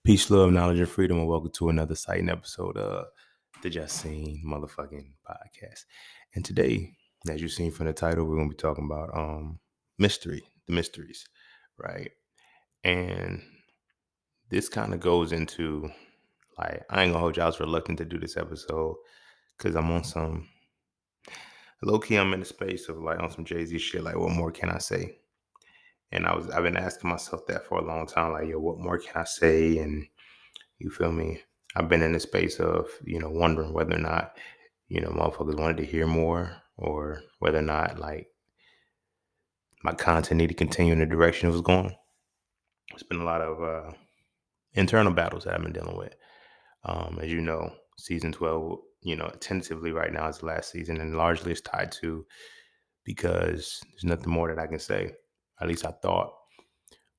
Peace, love, knowledge, and freedom, and welcome to another exciting episode of the Just Seen motherfucking podcast. And today, as you've seen from the title, we're gonna be talking about the mysteries, right? And this kind of goes into like I ain't gonna hold you. I was reluctant to do this episode because I'm on some low key. I'm in the space of like on some Jay-Z shit. Like, what more can I say? And I've been asking myself that for a long time. Like, yo, what more can I say? And you feel me? I've been in the space of, wondering whether or not, motherfuckers wanted to hear more or whether or not like my content need to continue in the direction it was going. It's been a lot of internal battles that I've been dealing with. As you know, season 12, tentatively right now is the last season, and largely it's tied to because there's nothing more that I can say. At least I thought,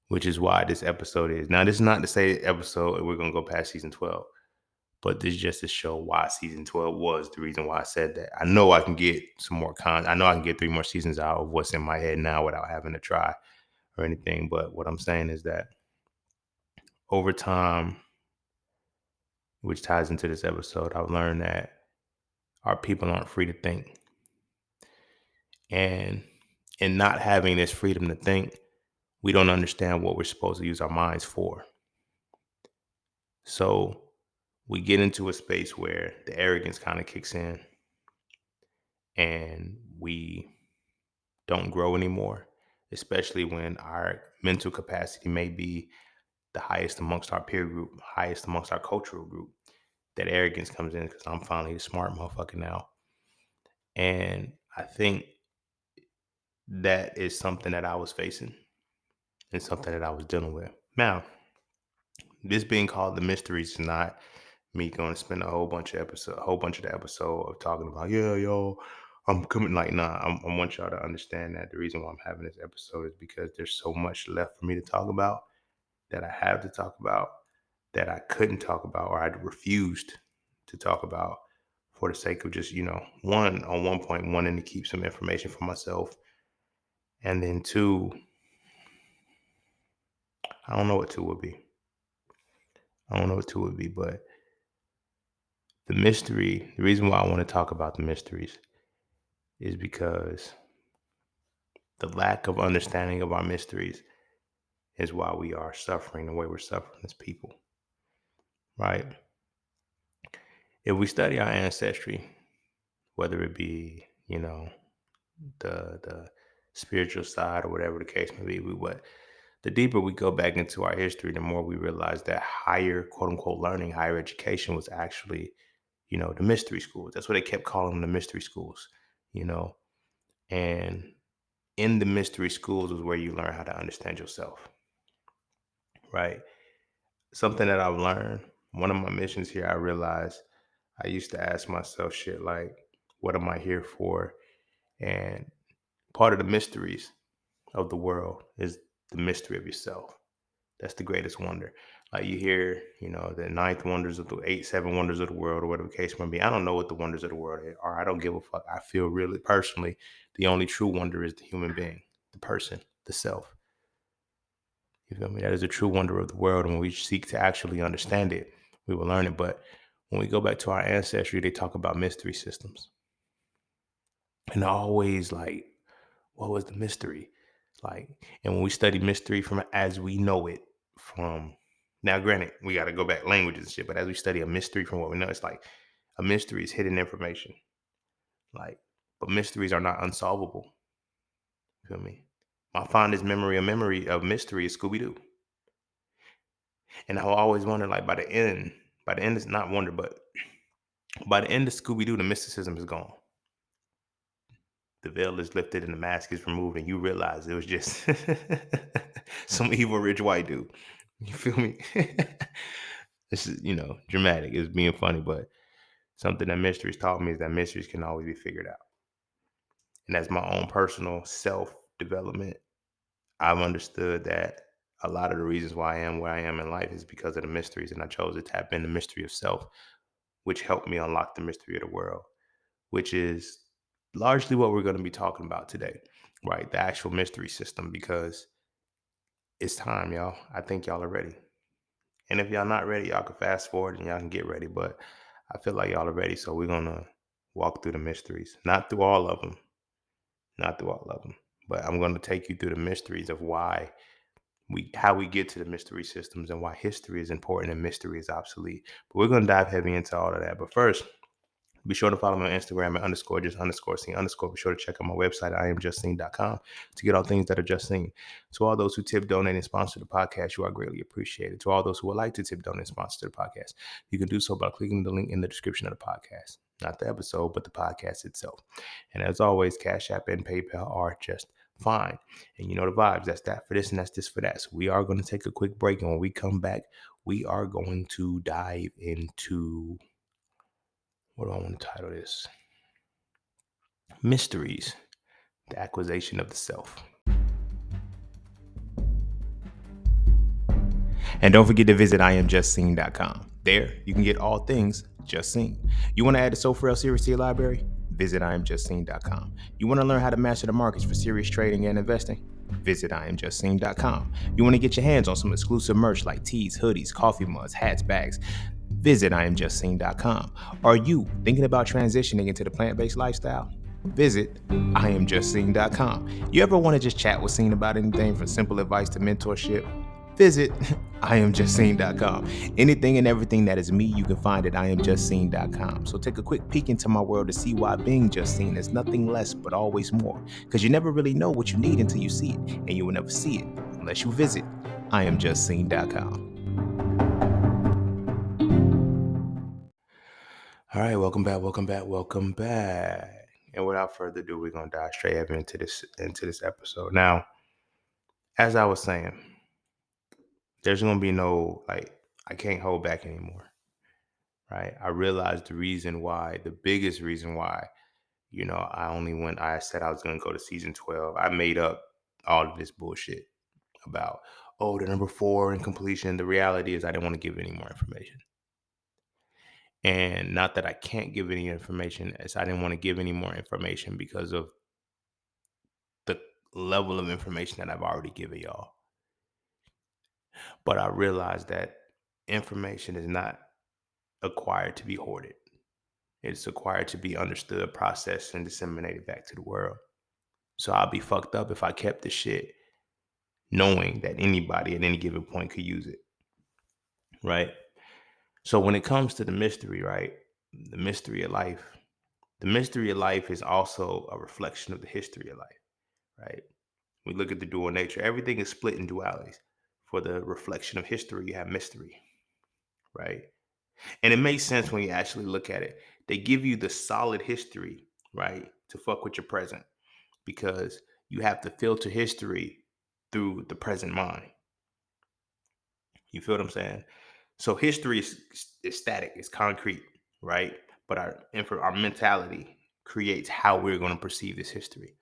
which is why this episode is. Now, this is not to say episode we're gonna go past season 12. But this is just to show why season 12 was the reason why I said that. I know I can get some more I know I can get 3 more seasons out of what's in my head now without having to try or anything. But what I'm saying is that over time, which ties into this episode, I've learned that our people aren't free to think. And in not having this freedom to think, we don't understand what we're supposed to use our minds for. So we get into a space where the arrogance kind of kicks in and we don't grow anymore, especially when our mental capacity may be the highest amongst our peer group, highest amongst our cultural group. That arrogance comes in because I'm finally the smart motherfucker now. And I think that is something that I was facing and something that I was dealing with. Now, this being called the mysteries is not me going to spend a whole bunch of the episode of talking about, yeah, yo, I'm coming. Like, nah, I want y'all to understand that the reason why I'm having this episode is because there's so much left for me to talk about that I have to talk about that I couldn't talk about or I refused to talk about for the sake of just, one point, wanting to keep some information for myself. And then two, I don't know what two would be. But the reason why I want to talk about the mysteries is because the lack of understanding of our mysteries is why we are suffering the way we're suffering as people, right? If we study our ancestry, whether it be, the spiritual side or whatever the case may be, the deeper we go back into our history, the more we realize that higher, quote unquote, learning, higher education was actually, the mystery schools. That's what they kept calling them, the mystery schools, you know, and in the mystery schools is where you learn how to understand yourself, right? Something that I've learned, one of my missions here, I realized I used to ask myself shit like, what am I here for? And part of the mysteries of the world is the mystery of yourself. That's the greatest wonder. Like you hear, the ninth wonders of the seven wonders of the world, or whatever the case may be. I don't know what the wonders of the world are. I don't give a fuck. I feel really personally, the only true wonder is the human being, the person, the self. You feel me? That is a true wonder of the world. And when we seek to actually understand it, we will learn it. But when we go back to our ancestry, they talk about mystery systems. And I always like, what was the mystery? Like, and when we study mystery from as we know it from now, granted, we got to go back languages and shit, but as we study a mystery from what we know, it's like a mystery is hidden information. Like, but mysteries are not unsolvable. You feel me? My fondest memory of mystery is Scooby Doo. And I always wonder, like, by the end, it's not wonder, but by the end of Scooby Doo, the mysticism is gone. The veil is lifted and the mask is removed, and you realize it was just some evil rich white dude. You feel me? This is, dramatic. It's being funny, but something that mysteries taught me is that mysteries can always be figured out. And as my own personal self development, I've understood that a lot of the reasons why I am where I am in life is because of the mysteries, and I chose to tap in the mystery of self, which helped me unlock the mystery of the world, which is largely what we're going to be talking about today, right? The actual mystery system, because it's time, y'all. I think y'all are ready. And if y'all not ready, y'all can fast forward and y'all can get ready. But I feel like y'all are ready, so we're gonna walk through the mysteries. Not through all of them, not through all of them, but I'm gonna take you through the mysteries of why how we get to the mystery systems and why history is important and mystery is obsolete. But we're gonna dive heavy into all of that. But first, be sure to follow me on Instagram at underscore just underscore scene underscore. Be sure to check out my website at iamjustseen.com to get all things that are just seen. To all those who tip, donate, and sponsor the podcast, you are greatly appreciated. To all those who would like to tip, donate, and sponsor the podcast, you can do so by clicking the link in the description of the podcast. Not the episode, but the podcast itself. And as always, Cash App and PayPal are just fine. And you know the vibes. That's that for this and that's this for that. So we are going to take a quick break. And when we come back, we are going to dive into, what do I want to title this? Mysteries, the acquisition of the self. And don't forget to visit iamjustseen.com. There, you can get all things Just Seen. You want to add the Soul for Real series to your library? Visit iamjustseen.com. You want to learn how to master the markets for serious trading and investing? Visit iamjustseen.com. You want to get your hands on some exclusive merch like tees, hoodies, coffee mugs, hats, bags? Visit iamjustseen.com. Are you thinking about transitioning into the plant-based lifestyle? Visit iamjustseen.com. You ever want to just chat with Scene about anything from simple advice to mentorship? Visit iamjustseen.com. Anything and everything that is me, you can find at iamjustseen.com. So take a quick peek into my world to see why being just seen is nothing less but always more. Because you never really know what you need until you see it, and you will never see it unless you visit iamjustseen.com. All right, welcome back, welcome back, welcome back. And without further ado, we're gonna dive straight up into this episode. Now, as I was saying, there's gonna be no, like, I can't hold back anymore. Right? I realized the biggest reason why, I said I was gonna go to season 12. I made up all of this bullshit about, oh, the number 4 in completion. The reality is I didn't want to give any more information. And not that I can't give any information, as I didn't want to give any more information because of the level of information that I've already given y'all. But I realized that information is not acquired to be hoarded. It's acquired to be understood, processed, and disseminated back to the world. So I'll be fucked up if I kept the shit knowing that anybody at any given point could use it. Right? So when it comes to the mystery, right? The mystery of life. The mystery of life is also a reflection of the history of life, right? We look at the dual nature. Everything is split in dualities. For the reflection of history, you have mystery, right? And it makes sense when you actually look at it. They give you the solid history, right, to fuck with your present, because you have to filter history through the present mind. You feel what I'm saying? So history is static, it's concrete, right? But our mentality creates how we're going to perceive this history.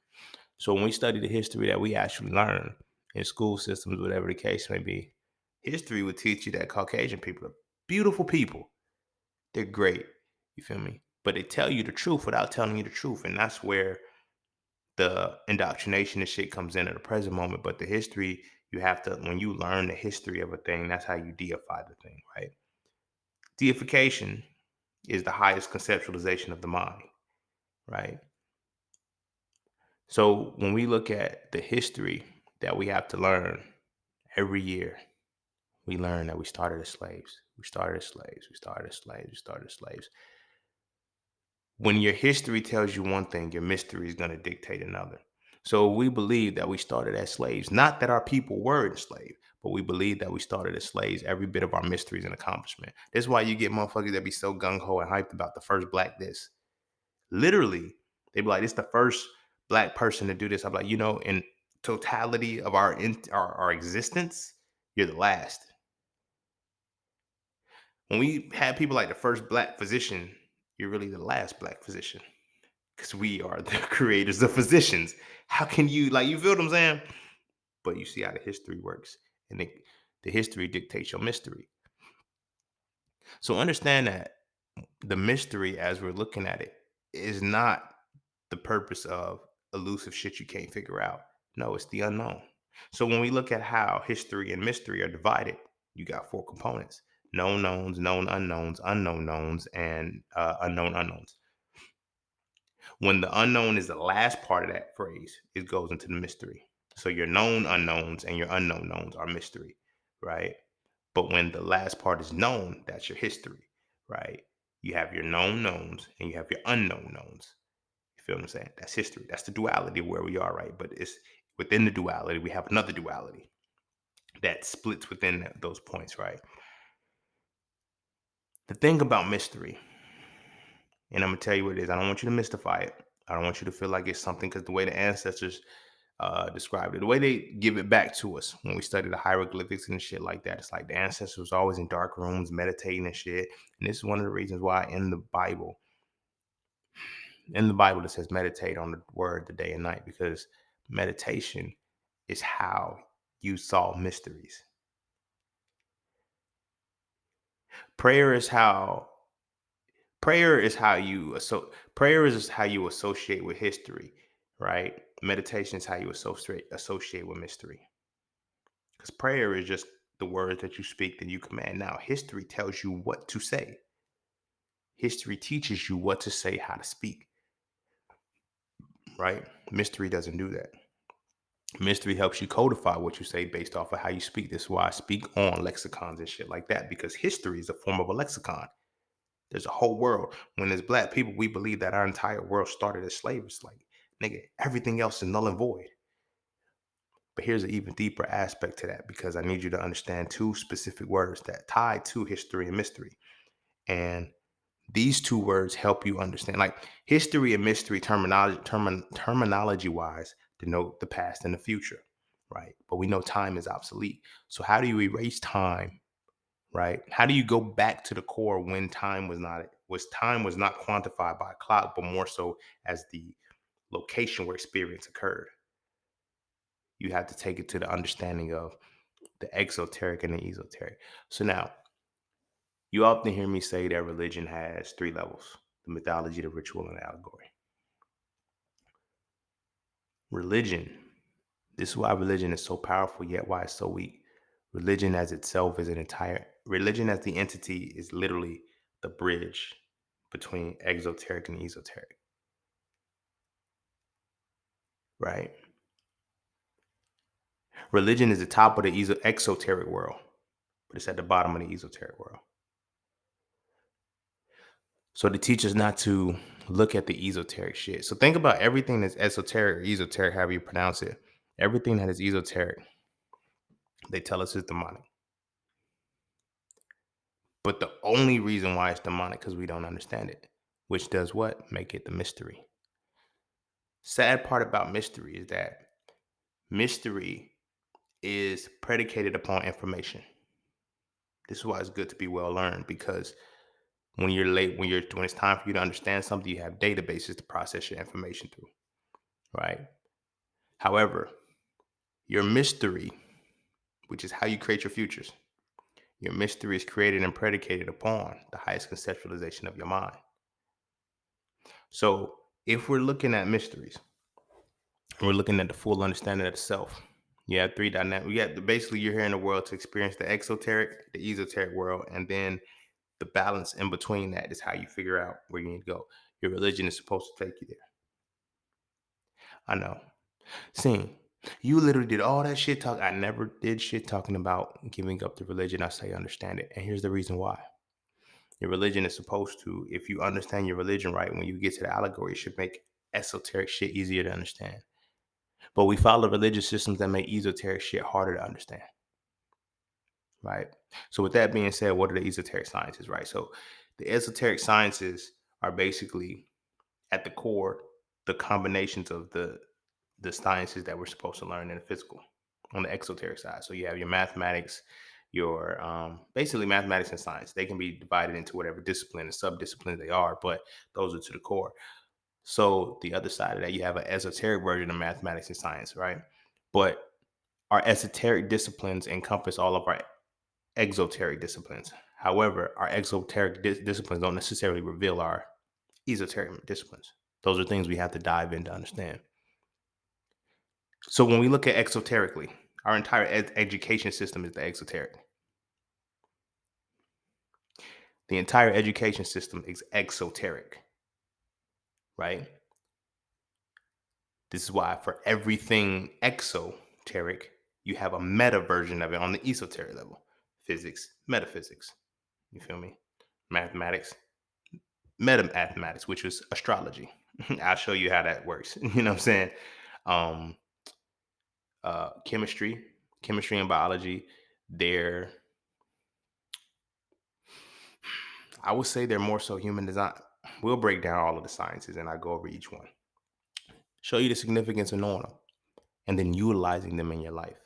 So when we study the history that we actually learn in school systems, whatever the case may be, history would teach you that Caucasian people are beautiful people. They're great. You feel me? But they tell you the truth without telling you the truth. And that's where the indoctrination and shit comes in at the present moment. But the history, you have to, when you learn the history of a thing, that's how you deify the thing, right? Deification is the highest conceptualization of the mind, right? So when we look at the history that we have to learn every year, we learn that we started as slaves. We started as slaves. We started as slaves. We started as slaves. When your history tells you one thing, your mystery is going to dictate another. So we believe that we started as slaves, not that our people were enslaved, but we believe that we started as slaves. Every bit of our mystery is an accomplishment. That's why you get motherfuckers that be so gung-ho and hyped about the first black this. Literally, they be like, "It's the first black person to do this." I'm like, in totality of our existence, you're the last. When we have people like the first black physician, you're really the last black physician, because we are the creators of physicians. How can you, like, you feel what I'm saying? But you see how the history works, and the history dictates your mystery. So understand that the mystery, as we're looking at it, is not the purpose of elusive shit you can't figure out. No, it's the unknown. So when we look at how history and mystery are divided, You got four components: known knowns, known unknowns, unknown knowns, and unknown unknowns. When the unknown is the last part of that phrase, it goes into the mystery. So your known unknowns and your unknown knowns are mystery, right? But when the last part is known, that's your history, right? You have your known knowns and you have your unknown knowns. You feel what I'm saying? That's history. That's the duality of where we are, right? But it's within the duality, we have another duality that splits within those points, right? The thing about mystery, and I'm gonna tell you what it is. I don't want you to mystify it. I don't want you to feel like it's something, because the way the ancestors described it, the way they give it back to us when we study the hieroglyphics and shit like that, it's like the ancestors was always in dark rooms meditating and shit. And this is one of the reasons why in the Bible it says meditate on the word the day and night, because meditation is how you solve mysteries. Prayer is how prayer is how you associate with history, right? Meditation is how you associate with mystery. Because prayer is just the words that you speak that you command. Now, history tells you what to say. History teaches you what to say, how to speak, right? Mystery doesn't do that. Mystery helps you codify what you say based off of how you speak. This is why I speak on lexicons and shit like that, because history is a form of a lexicon. There's a whole world. When there's black people, we believe that our entire world started as slaves. It's like, nigga, everything else is null and void. But here's an even deeper aspect to that, because I need you to understand two specific words that tie to history and mystery. And these two words help you understand. Like history and mystery terminology wise denote the past and the future, right? But we know time is obsolete. So how do you erase time, right? How do you go back to the core when time was not quantified by a clock, but more so as the location where experience occurred? You have to take it to the understanding of the exoteric and the esoteric. So now, you often hear me say that religion has three levels: the mythology, the ritual, and the allegory. Religion, this is why religion is so powerful, yet why it's so weak. Religion as the entity is literally the bridge between exoteric and esoteric, right? Religion is the top of the exoteric world, but it's at the bottom of the esoteric world. So they teach us not to look at the esoteric shit. So think about everything that's esoteric or esoteric, however you pronounce it. Everything that is esoteric, they tell us is demonic. But the only reason why it's demonic because we don't understand it, which does what? Make it the mystery. Sad part about mystery is that mystery is predicated upon information. This is why it's good to be well learned, because when it's time for you to understand something, you have databases to process your information through, right? However, your mystery, which is how you create your futures, your mystery is created and predicated upon the highest conceptualization of your mind. So if we're looking at mysteries, we're looking at the full understanding of the self. You have three dynamics. Basically, you're here in the world to experience the exoteric, the esoteric world, and then the balance in between that is how you figure out where you need to go. Your religion is supposed to take you there. I know. See, you literally did all that shit talk. I never did shit talking about giving up the religion. I say understand it. And here's the reason why. Your religion is supposed to, if you understand your religion right, when you get to the allegory, it should make esoteric shit easier to understand. But we follow religious systems that make esoteric shit harder to understand, right? So with that being said, what are the esoteric sciences, right? So the esoteric sciences are basically at the core the combinations of the sciences that we're supposed to learn in the physical on the exoteric side. So you have your mathematics, your basically mathematics and science. They can be divided into whatever discipline and sub-disciplines they are, but those are to the core. So the other side of that, you have an esoteric version of mathematics and science, right? But our esoteric disciplines encompass all of our exoteric disciplines. However, our exoteric disciplines don't necessarily reveal our esoteric disciplines. Those are things we have to dive in to understand. So when we look at exoterically, our entire education system is the exoteric. The entire education system is exoteric, right? This is why for everything exoteric, you have a meta version of it on the esoteric level. Physics, metaphysics. You feel me? Mathematics, meta mathematics, which is astrology. I'll show you how that works. You know what I'm saying? Um, chemistry, chemistry and biology, they're, I would say they're more so human design. We'll break down all of the sciences and I go over each one. Show you the significance of knowing them and then utilizing them in your life,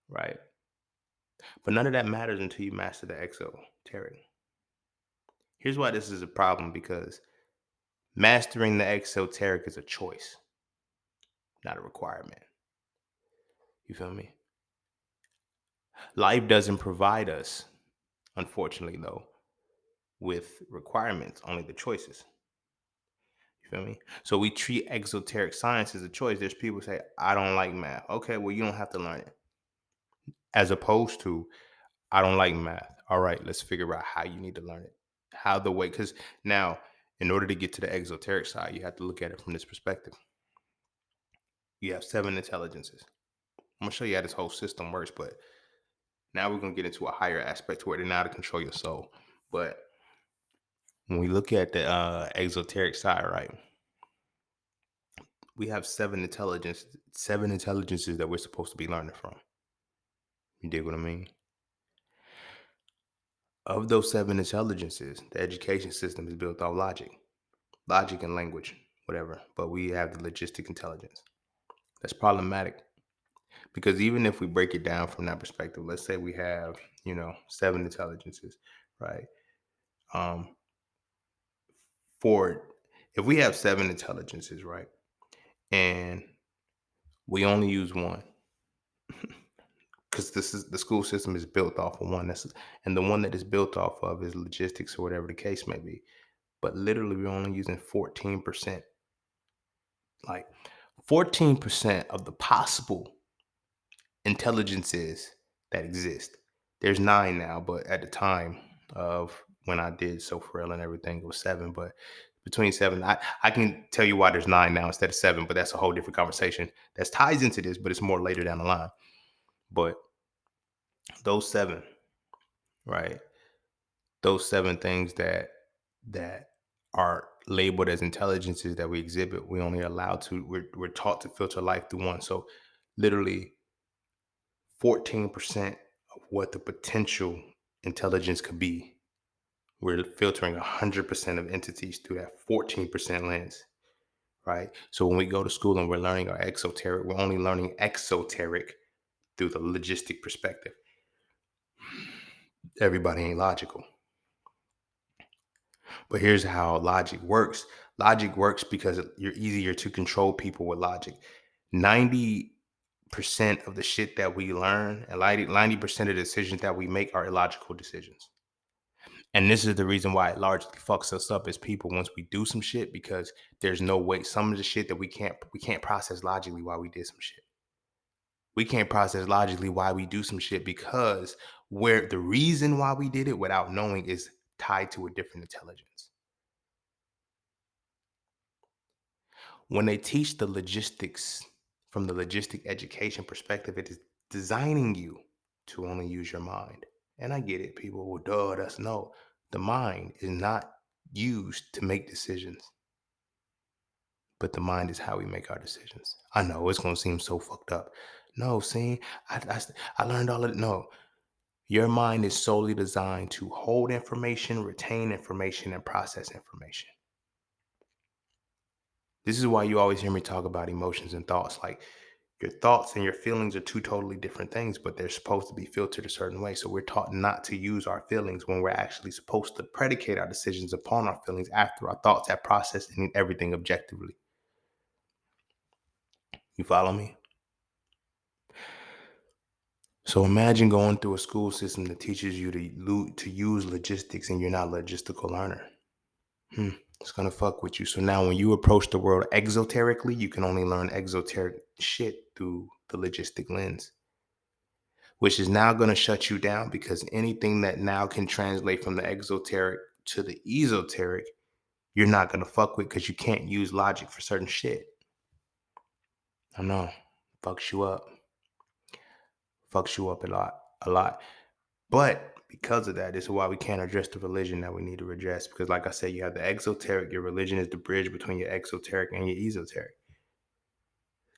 right? But none of that matters until you master the exoteric. Here's why this is a problem, because mastering the exoteric is a choice, not a requirement. You feel me? Life doesn't provide us, unfortunately, though, with requirements, only the choices. You feel me? So we treat exoteric science as a choice. There's people who say, I don't like math. Okay, well, you don't have to learn it. As opposed to, I don't like math. All right, let's figure out how you need to learn it. How the way, because now, in order to get to the exoteric side, you have to look at it from this perspective. You have 7 intelligences. I'm gonna show you how this whole system works, but now we're gonna get into a higher aspect where they're now to control your soul. But when we look at the exoteric side, right, we have 7 intelligences that we're supposed to be learning from. You dig what I mean? Of those 7 intelligences, the education system is built off logic and language, whatever. But we have the logistic intelligence. That's problematic because even if we break it down from that perspective, let's say we have, 7 intelligences, right? Um, for if we have 7 intelligences, right, and we only use one, because this is the school system is built off of one. And the one that is built off of is logistics or whatever the case may be. But literally, we're only using 14%. Like 14% of the possible intelligences that exist. There's 9 now, but at the time of when I did So For Real and everything, it was 7. But between 7, I can tell you why there's 9 now instead of 7, but that's a whole different conversation that ties into this, but it's more later down the line. But those 7, right? Those 7 things that are labeled as intelligences that we exhibit, we only allowed to, we're taught to filter life through one. So literally 14% of what the potential intelligence could be, we're filtering 100% of entities through that 14% lens, right? So when we go to school and we're learning our exoteric, we're only learning exoteric through the logistic perspective. Everybody ain't logical. But here's how logic works. Logic works because you're easier to control people with logic. 90% of the shit that we learn and 90% of the decisions that we make are illogical decisions. And this is the reason why it largely fucks us up as people once we do some shit, because there's no way, some of the shit that we can't process logically why we did some shit. We can't process logically why we do some shit because where the reason why we did it without knowing is tied to a different intelligence. When they teach the logistics from the logistic education perspective, it is designing you to only use your mind. And I get it. People will, duh, that's no. The mind is not used to make decisions, but the mind is how we make our decisions. I know it's going to seem so fucked up. No, see, I learned all of it. No, your mind is solely designed to hold information, retain information, and process information. This is why you always hear me talk about emotions and thoughts. Like your thoughts and your feelings are 2 totally different things, but they're supposed to be filtered a certain way. So we're taught not to use our feelings when we're actually supposed to predicate our decisions upon our feelings after our thoughts have processed everything objectively. You follow me? So imagine going through a school system that teaches you to use logistics and you're not a logistical learner. It's gonna fuck with you. So now when you approach the world exoterically, you can only learn exoteric shit through the logistic lens, which is now going to shut you down because anything that now can translate from the exoteric to the esoteric, you're not going to fuck with because you can't use logic for certain shit. I know. Fucks you up. Fucks you up a lot. A lot. But because of that, this is why we can't address the religion that we need to address. Because, like I said, you have the exoteric. Your religion is the bridge between your exoteric and your esoteric.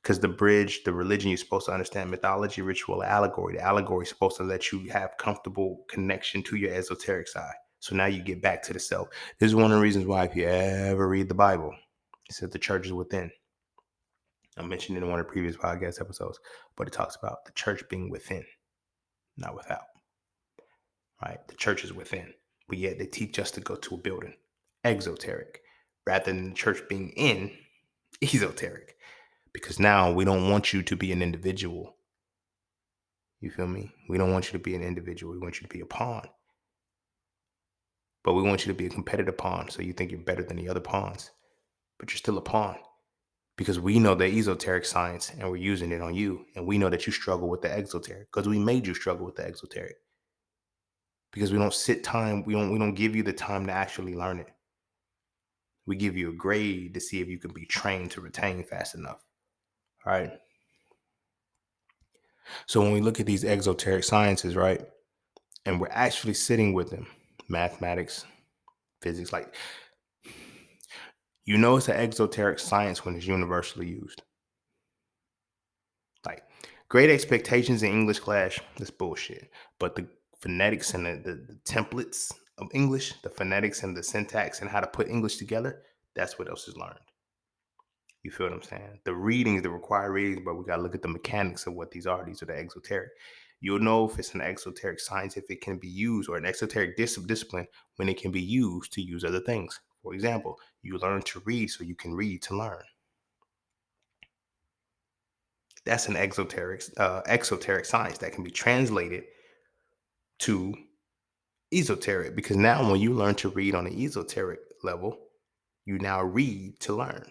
Because the bridge, the religion, you're supposed to understand mythology, ritual, allegory. The allegory is supposed to let you have comfortable connection to your esoteric side. So now you get back to the self. This is one of the reasons why, if you ever read the Bible, it says the church is within. I mentioned it in one of the previous podcast episodes, but it talks about the church being within, not without. Right? The church is within, but yet they teach us to go to a building, exoteric, rather than the church being in, esoteric. Because now we don't want you to be an individual. You feel me? We don't want you to be an individual. We want you to be a pawn. But we want you to be a competitive pawn, so you think you're better than the other pawns. But you're still a pawn. Because we know the esoteric science and we're using it on you. And we know that you struggle with the exoteric because we made you struggle with the exoteric. Because we don't give you the time to actually learn it. We give you a grade to see if you can be trained to retain fast enough. All right. So when we look at these exoteric sciences, right, and we're actually sitting with them, mathematics, physics, like, it's an exoteric science when it's universally used. Like, great expectations in English class, that's bullshit. But the phonetics and the templates of English, the phonetics and the syntax and how to put English together, that's what else is learned. You feel what I'm saying? The readings, the required readings, but we got to look at the mechanics of what these are. These are the exoteric. You'll know if it's an exoteric science, if it can be used, or an exoteric discipline when it can be used to use other things. For example, you learn to read so you can read to learn. That's an exoteric science that can be translated to esoteric, because now when you learn to read on the esoteric level, you now read to learn.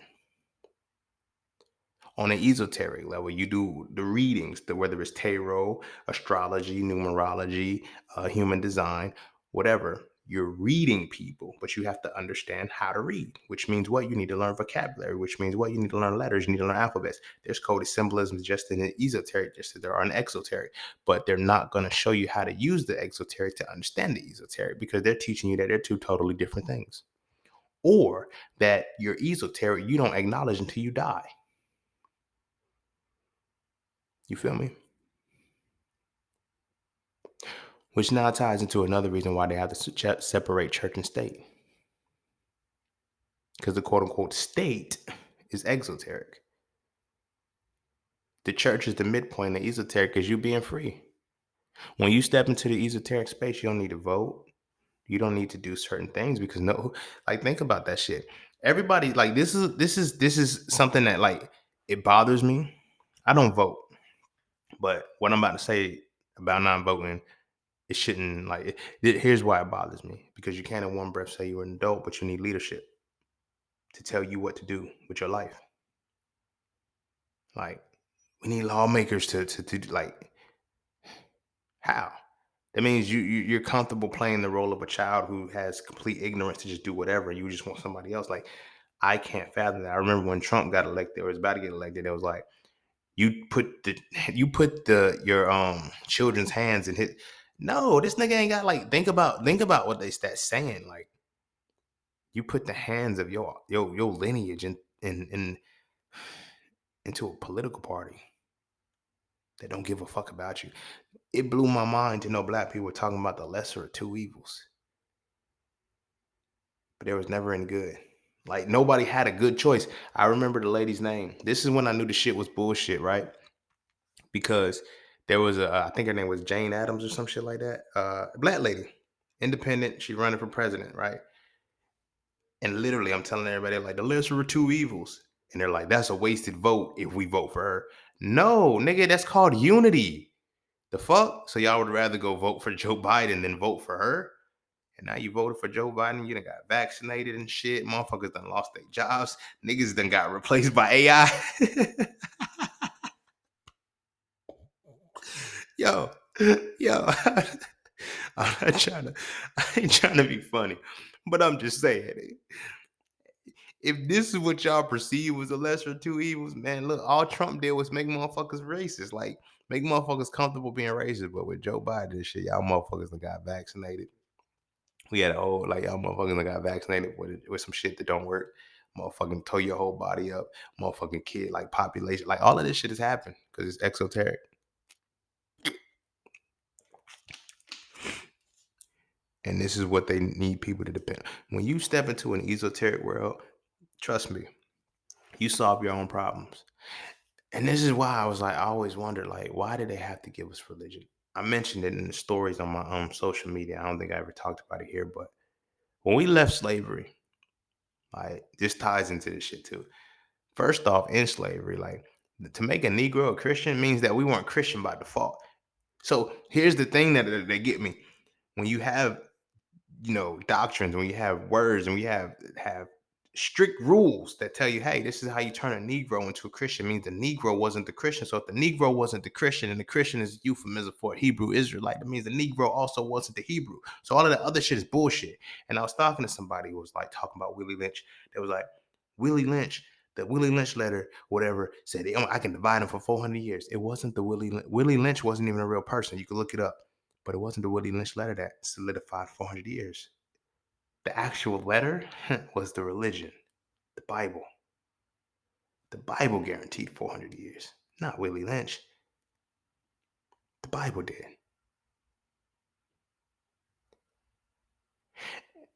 On an esoteric level, you do the readings, whether it's tarot, astrology, numerology, human design, whatever. You're reading people, but you have to understand how to read, which means what? You need to learn vocabulary, which means what? You need to learn letters, you need to learn alphabets. There's coded symbolisms just in the esoteric, just as there are in exoteric, but they're not going to show you how to use the exoteric to understand the esoteric, because they're teaching you that they're two totally different things. Or that your esoteric, you don't acknowledge until you die. You feel me? Which now ties into another reason why they have to separate church and state. Because the quote unquote state is exoteric. The church is the midpoint, the esoteric is you being free. When you step into the esoteric space, you don't need to vote. You don't need to do certain things, because think about that shit. Everybody, like, this is something that, like, it bothers me. I don't vote. But what I'm about to say about not voting, it shouldn't, like, here's why it bothers me. Because you can't in one breath say you're an adult, but you need leadership to tell you what to do with your life. Like, we need lawmakers to like, how? That means you're comfortable playing the role of a child who has complete ignorance to just do whatever. You just want somebody else. Like, I can't fathom that. I remember when Trump got elected, or was about to get elected, it was like, you put your children's hands in his. No, this nigga ain't got, like, think about what that's saying. Like, you put the hands of your lineage in into a political party that don't give a fuck about you. It blew my mind to know black people were talking about the lesser of two evils. But there was never any good. Like, nobody had a good choice. I remember the lady's name. This is when I knew the shit was bullshit, right? Because there was I think her name was Jane Addams or some shit like that. Black lady, independent. She running for president, right? And literally, I'm telling everybody, like, the lesser of two evils. And they're like, that's a wasted vote if we vote for her. No, nigga, that's called unity. The fuck? So y'all would rather go vote for Joe Biden than vote for her? And now you voted for Joe Biden, you done got vaccinated and shit. Motherfuckers done lost their jobs. Niggas done got replaced by AI. Yo, Yo, I'm not trying to, I ain't trying to be funny, but I'm just saying, if this is what y'all perceive was the lesser of two evils, man, look, all Trump did was make motherfuckers racist, like make motherfuckers comfortable being racist. But with Joe Biden and shit, y'all motherfuckers done got vaccinated. We had a whole like y'all motherfuckers done got vaccinated with some shit that don't work. Motherfucking tow your whole body up. Motherfucking kid like population, like all of this shit has happened because it's exoteric. And this is what they need people to depend. When you step into an esoteric world, trust me, you solve your own problems. And this is why I was like, I always wondered, like, why did they have to give us religion? I mentioned it in the stories on my social media. I don't think I ever talked about it here, but when we left slavery, like this ties into this shit too. First off, in slavery, like to make a Negro a Christian means that we weren't Christian by default. So here's the thing that they get me. When you have doctrines, when you have words and we have strict rules that tell you, hey, this is how you turn a Negro into a Christian, means the Negro wasn't the Christian. So if the Negro wasn't the Christian and the Christian is a euphemism for a Hebrew Israelite, that means the Negro also wasn't the Hebrew. So all of that other shit is bullshit. And I was talking to somebody who was like talking about Willie Lynch. They was like, Willie Lynch, the Willie Lynch letter, whatever, said I can divide him for 400 years. It wasn't the Willie Lynch wasn't even a real person. You can look it up. But it wasn't the Willie Lynch letter that solidified 400 years. The actual letter was the religion, the Bible. The Bible guaranteed 400 years, not Willie Lynch. The Bible did.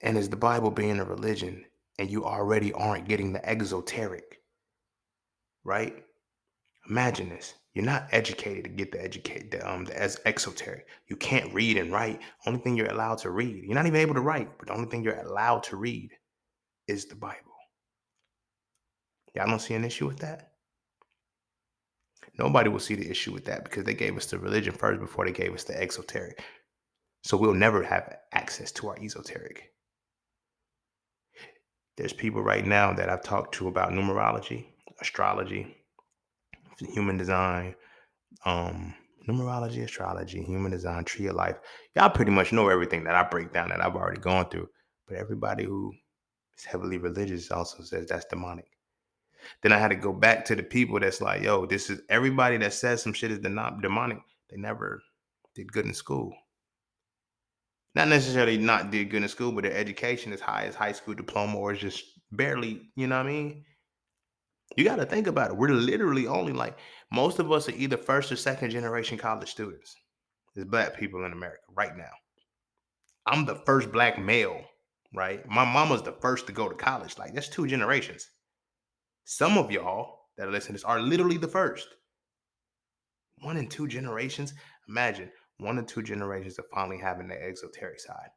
And as the Bible being a religion, and you already aren't getting the exoteric, right? Imagine this. You're not educated to get the exoteric. You can't read and write. Only thing you're allowed to read. You're not even able to write, but the only thing you're allowed to read is the Bible. Y'all don't see an issue with that? Nobody will see the issue with that because they gave us the religion first before they gave us the exoteric. So we'll never have access to our esoteric. There's people right now that I've talked to about numerology, astrology, human design, numerology, astrology, human design, tree of life. Y'all pretty much know everything that I break down that I've already gone through. But everybody who is heavily religious also says that's demonic. Then I had to go back to the people that's like, yo, this is everybody that says some shit is demonic. They never did good in school. Not necessarily not did good in school, but their education is high as high school diploma or is just barely, you know what I mean? You got to think about it. We're literally only like most of us are either first or second generation college students. There's black people in America right now. I'm the first black male, right? My mama's the first to go to college. Like that's two generations. Some of y'all that are listening to this are literally the first. 1 in 2 generations. Imagine 1 in 2 generations of finally having the exoteric side.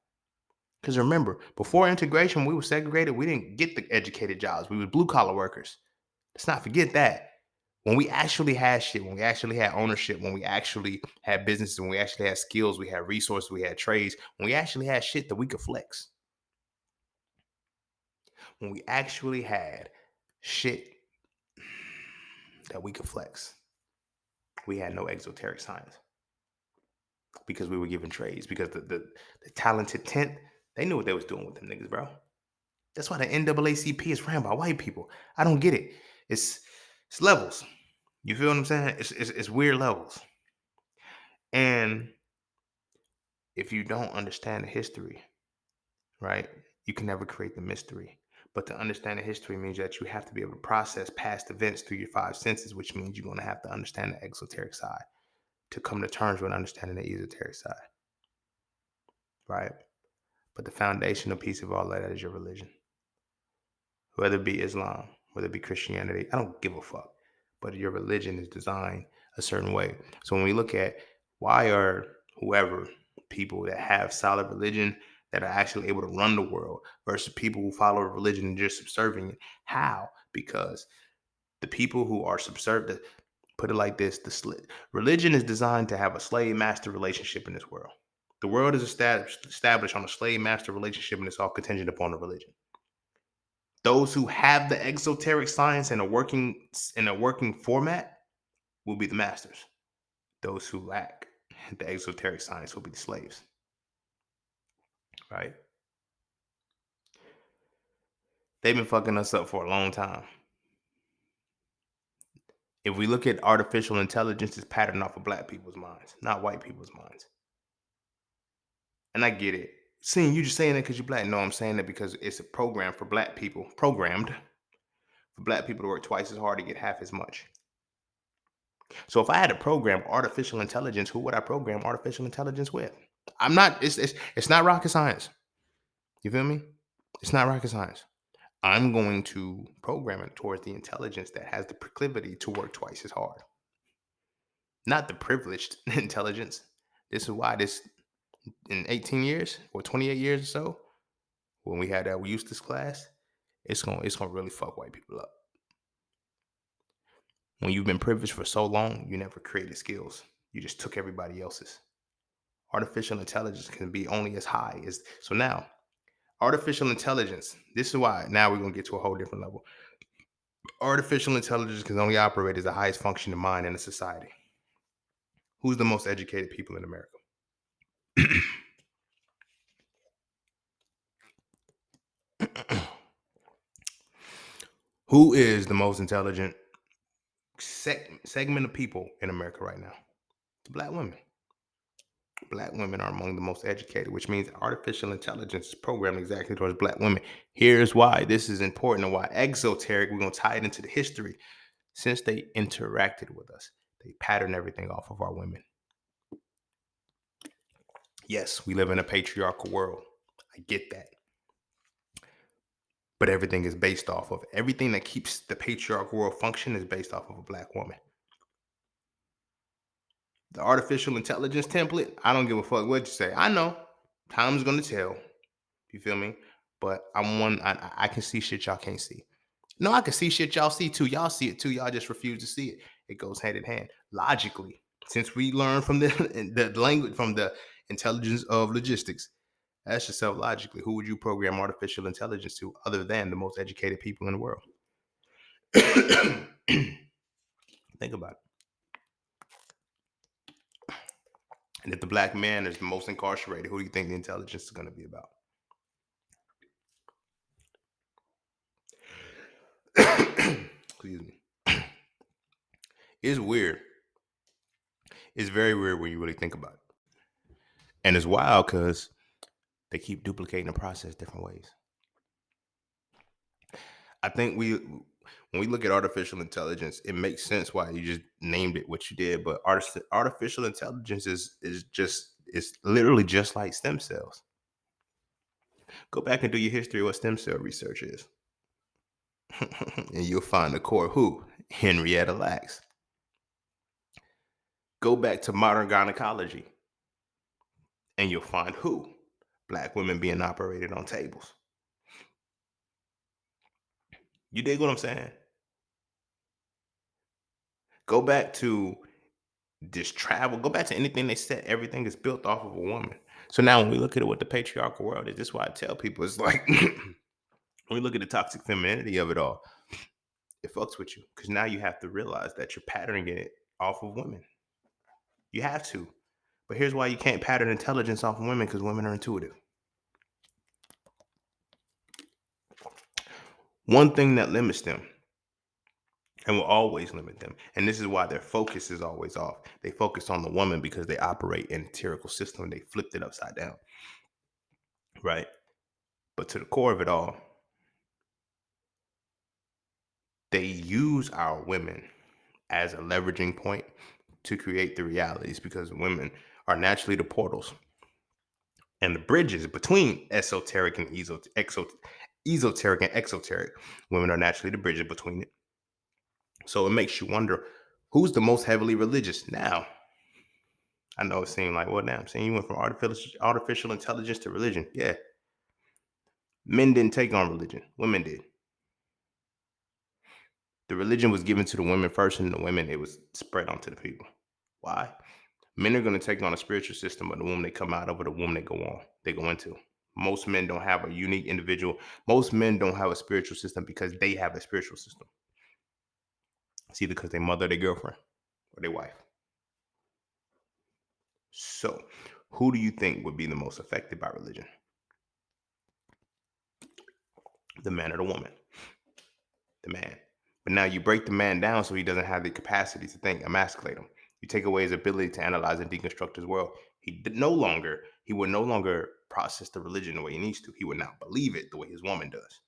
Because remember, before integration, we were segregated. We didn't get the educated jobs. We were blue collar workers. Let's not forget that. When we actually had shit, when we actually had ownership, when we actually had businesses, when we actually had skills, we had resources, we had trades, when we actually had shit that we could flex. When we actually had shit that we could flex, we had no exoteric science because we were given trades. Because the talented tent, they knew what they was doing with them niggas, bro. That's why the NAACP is ran by white people. I don't get it. It's levels. You feel what I'm saying? It's weird levels. And if you don't understand the history, right, you can never create the mystery. But to understand the history means that you have to be able to process past events through your five senses, which means you're going to have to understand the exoteric side to come to terms with understanding the esoteric side, right? But the foundational piece of all that is your religion. Whether it be Islam, whether it be Christianity, I don't give a fuck. But your religion is designed a certain way. So when we look at why are whoever people that have solid religion that are actually able to run the world versus people who follow a religion and just subserving it, how? Because the people who are subservient, put it like this, religion is designed to have a slave master relationship in this world. The world is established on a slave master relationship and it's all contingent upon the religion. Those who have the exoteric science in a working format will be the masters. Those who lack the exoteric science will be the slaves, right? They've been fucking us up for a long time. If we look at artificial intelligence, it's patterned off of black people's minds, not white people's minds. And I get it. Seeing you just saying that because you're black. No, I'm saying that because it's a program for black people, programmed for black people to work twice as hard to get half as much. So if I had to program artificial intelligence, who would I program artificial intelligence with? I'm not, it's not rocket science. You feel me? It's not rocket science. I'm going to program it towards the intelligence that has the proclivity to work twice as hard. Not the privileged intelligence. This is why this in 18 years or 28 years or so, when we had that Eustace class, it's gonna really fuck white people up. When you've been privileged for so long, you never created skills. You just took everybody else's. Artificial intelligence can be only as high as so now. Artificial intelligence. This is why now we're gonna get to a whole different level. Artificial intelligence can only operate as the highest functioning mind in a society. Who's the most educated people in America? Who is the most intelligent segment of people in America right now? It's black women. Black women are among the most educated, which means artificial intelligence is programmed exactly towards black women. Here's why this is important and why exoteric, we're going to tie it into the history. Since they interacted with us, they pattern everything off of our women. Yes, we live in a patriarchal world. I get that. But everything is based off of everything that keeps the patriarchal world function is based off of a black woman. The artificial intelligence template, I don't give a fuck what you say. I know time's gonna tell. You feel me? But I can see shit y'all can't see. No, I can see shit y'all see too. Y'all see it too. Y'all just refuse to see it. It goes hand in hand. Logically, since we learned from the the language from the intelligence of logistics, ask yourself logically, who would you program artificial intelligence to other than the most educated people in the world? Think about it. And if the black man is the most incarcerated, who do you think the intelligence is going to be about? Excuse me. It's weird. It's very weird when you really think about it. And it's wild because they keep duplicating the process different ways. I think when we look at artificial intelligence, it makes sense why you just named it what you did. But artificial intelligence is literally just like stem cells. Go back and do your history of what stem cell research is. And you'll find the core who? Henrietta Lacks. Go back to modern gynecology and you'll find who? Black women being operated on tables. You dig what I'm saying? Go back to this travel, go back to anything they said, everything is built off of a woman. So now when we look at it, what the patriarchal world is, this is why I tell people it's like when we look at the toxic femininity of it all, it fucks with you because now you have to realize that you're patterning it off of women. You have to. But here's why you can't pattern intelligence off of women because women are intuitive. One thing that limits them and will always limit them, and this is why their focus is always off. They focus on the woman because they operate in a hierarchical system and they flipped it upside down. Right? But to the core of it all, they use our women as a leveraging point to create the realities because women are naturally the portals and the bridges between esoteric and esoteric and exoteric. Women are naturally the bridges between it. So it makes you wonder who's the most heavily religious now. I know it seemed like, well, damn, saying you went from artificial intelligence to religion. Yeah. Men didn't take on religion. Women did. The religion was given to the women first, and the women, it was spread onto the people. Why? Men are going to take on a spiritual system of the womb they come out of or the womb they go into. Most men don't have a unique individual. Most men don't have a spiritual system because they have a spiritual system. It's either because they mother their girlfriend or their wife. So, who do you think would be the most affected by religion? The man or the woman? The man. But now you break the man down so he doesn't have the capacity to think, emasculate him. You take away his ability to analyze and deconstruct his world. He would no longer process the religion the way he needs to. He would now believe it the way his woman does.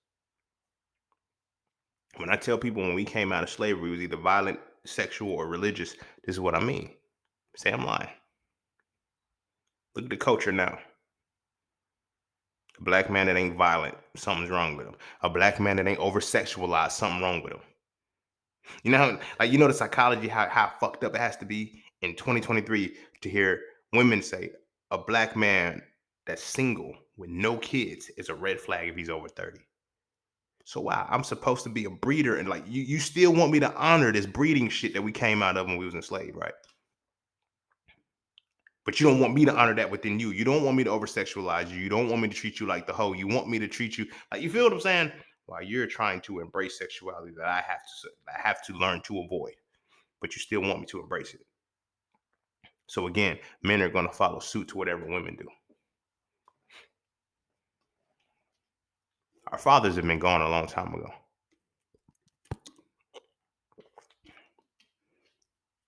When I tell people when we came out of slavery, it was either violent, sexual, or religious, this is what I mean. Say I'm lying. Look at the culture now. A black man that ain't violent, something's wrong with him. A black man that ain't over sexualized, something wrong with him. You know, the psychology, how fucked up it has to be in 2023 to hear women say a black man that's single with no kids is a red flag if he's over 30. So wow, I'm supposed to be a breeder, and like you still want me to honor this breeding shit that we came out of when we was enslaved, right? But you don't want me to honor that within you. You don't want me to over sexualize you. You don't want me to treat you like the hoe. You want me to treat you like, you feel what I'm saying? While you're trying to embrace sexuality that I have to learn to avoid, but you still want me to embrace it. So again, men are going to follow suit to whatever women do. Our fathers have been gone a long time ago.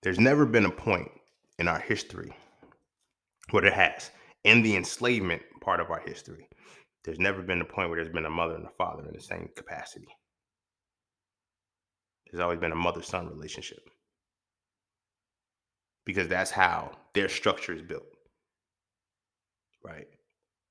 There's never been a point in our history where there has, in the enslavement part of our history, there's never been a point where there's been a mother and a father in the same capacity. There's always been a mother-son relationship because that's how their structure is built, right?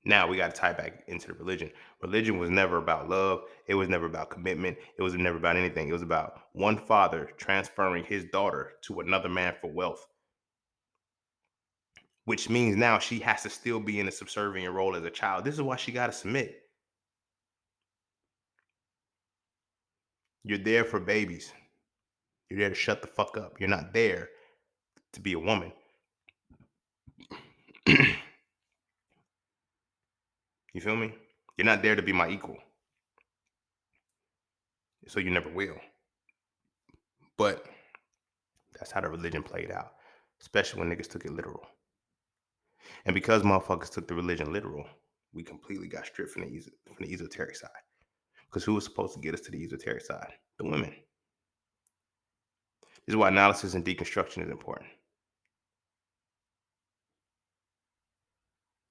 Now we got to tie back into the religion. Religion was never about love. It was never about commitment. It was never about anything. It was about one father transferring his daughter to another man for wealth, which means now she has to still be in a subservient role as a child. This is why she got to submit. You're there for babies. You're there to shut the fuck up. You're not there to be a woman. You feel me? You're not there to be my equal. So you never will. But that's how the religion played out, especially when niggas took it literal. And because motherfuckers took the religion literal, we completely got stripped from the esoteric side. Because who was supposed to get us to the esoteric side? The women. This is why analysis and deconstruction is important.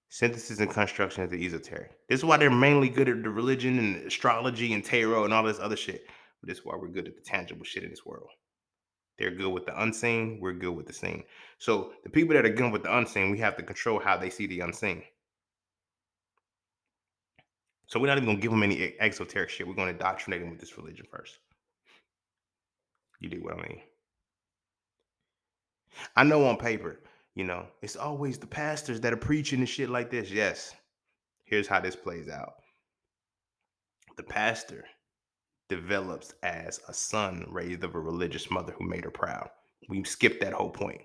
Synthesis and construction is the esoteric. This is why they're mainly good at the religion and astrology and tarot and all this other shit. But this is why we're good at the tangible shit in this world. They're good with the unseen. We're good with the seen. So the people that are good with the unseen, we have to control how they see the unseen. So we're not even going to give them any exoteric shit. We're going to indoctrinate them with this religion first. You do what I mean? I know on paper, it's always the pastors that are preaching and shit like this. Yes. Here's how this plays out. The pastor develops as a son raised of a religious mother who made her proud. We skipped that whole point.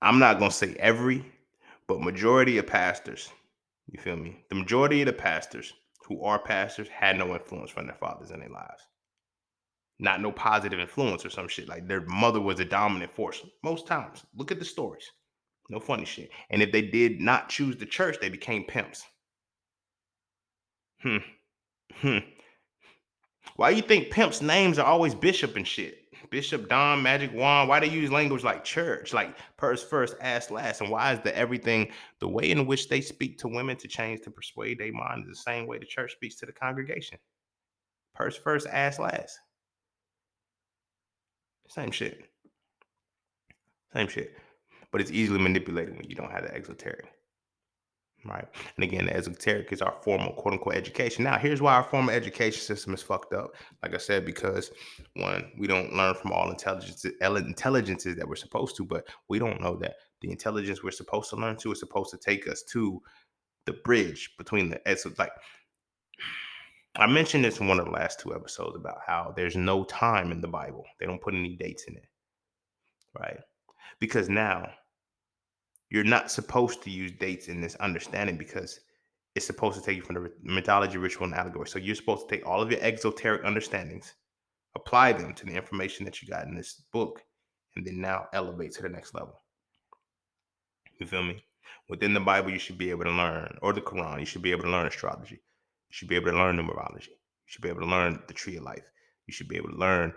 I'm not going to say every, but majority of pastors, you feel me? The majority of the pastors who are pastors had no influence from their fathers in their lives. Not no positive influence or some shit. Like their mother was a dominant force. Most times. Look at the stories. No funny shit. And if they did not choose the church, they became pimps. Hmm. Hmm. Why you think pimps' names are always Bishop and shit? Bishop, Don, Magic Wand. Why they use language like church, like purse first, ass last? And why is the way in which they speak to women to change to persuade their mind is the same way the church speaks to the congregation? Purse first, ass last. Same shit. Same shit. But it's easily manipulated when you don't have the exoteric. Right. And again, the esoteric is our formal quote unquote education. Now, here's why our formal education system is fucked up. Like I said, because one, we don't learn from all intelligences that we're supposed to, but we don't know that the intelligence we're supposed to learn to is supposed to take us to the bridge between like I mentioned this in one of the last two episodes about how there's no time in the Bible. They don't put any dates in it. Right. Because now you're not supposed to use dates in this understanding because it's supposed to take you from the mythology, ritual, and allegory. So you're supposed to take all of your exoteric understandings, apply them to the information that you got in this book, and then now elevate to the next level. You feel me? Within the Bible, you should be able to learn, or the Quran, you should be able to learn astrology. You should be able to learn numerology. You should be able to learn the tree of life. You should be able to learn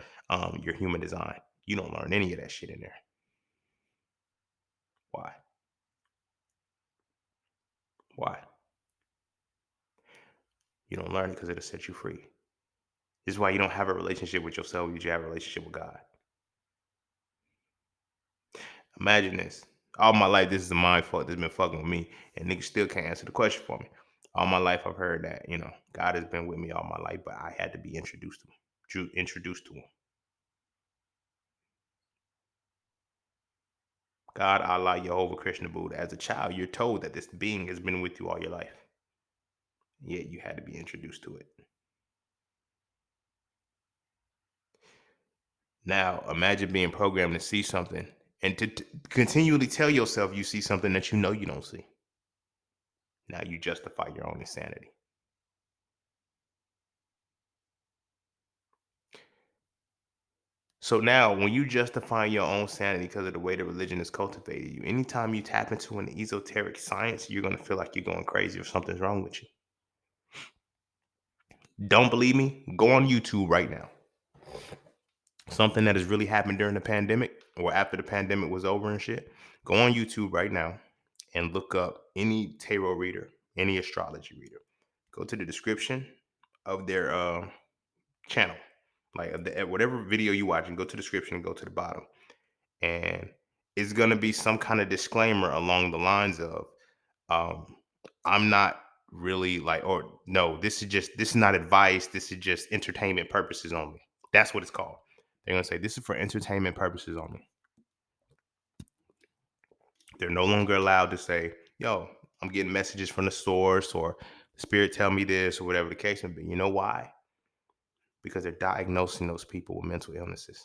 your human design. You don't learn any of that shit in there. Why? Why? You don't learn it because it'll set you free. This is why you don't have a relationship with yourself. You just have a relationship with God. Imagine this. All my life, this is a mind fuck that's been fucking with me, and niggas still can't answer the question for me. All my life, I've heard that, God has been with me all my life, but I had to be introduced to him. Introduced to him. God, Allah, Jehovah, Krishna, Buddha. As a child, you're told that this being has been with you all your life. Yet you had to be introduced to it. Now, imagine being programmed to see something and to continually tell yourself you see something that you know you don't see. Now you justify your own insanity. So now, when you justify your own sanity because of the way the religion is cultivated you, anytime you tap into an esoteric science, you're going to feel like you're going crazy or something's wrong with you. Don't believe me? Go on YouTube right now. Something that has really happened during the pandemic or after the pandemic was over and shit. Go on YouTube right now and look up any tarot reader, any astrology reader. Go to the description of their channel, like whatever video you watch, and go to the description and go to the bottom. And it's going to be some kind of disclaimer along the lines of um I'm not really like, or no, this is not advice, this is just entertainment purposes only. That's what it's called. They're going to say this is for entertainment purposes only. They're no longer allowed to say, yo, I'm getting messages from the source, or the spirit tell me this, or whatever the case may be. You know why? Because they're diagnosing those people with mental illnesses.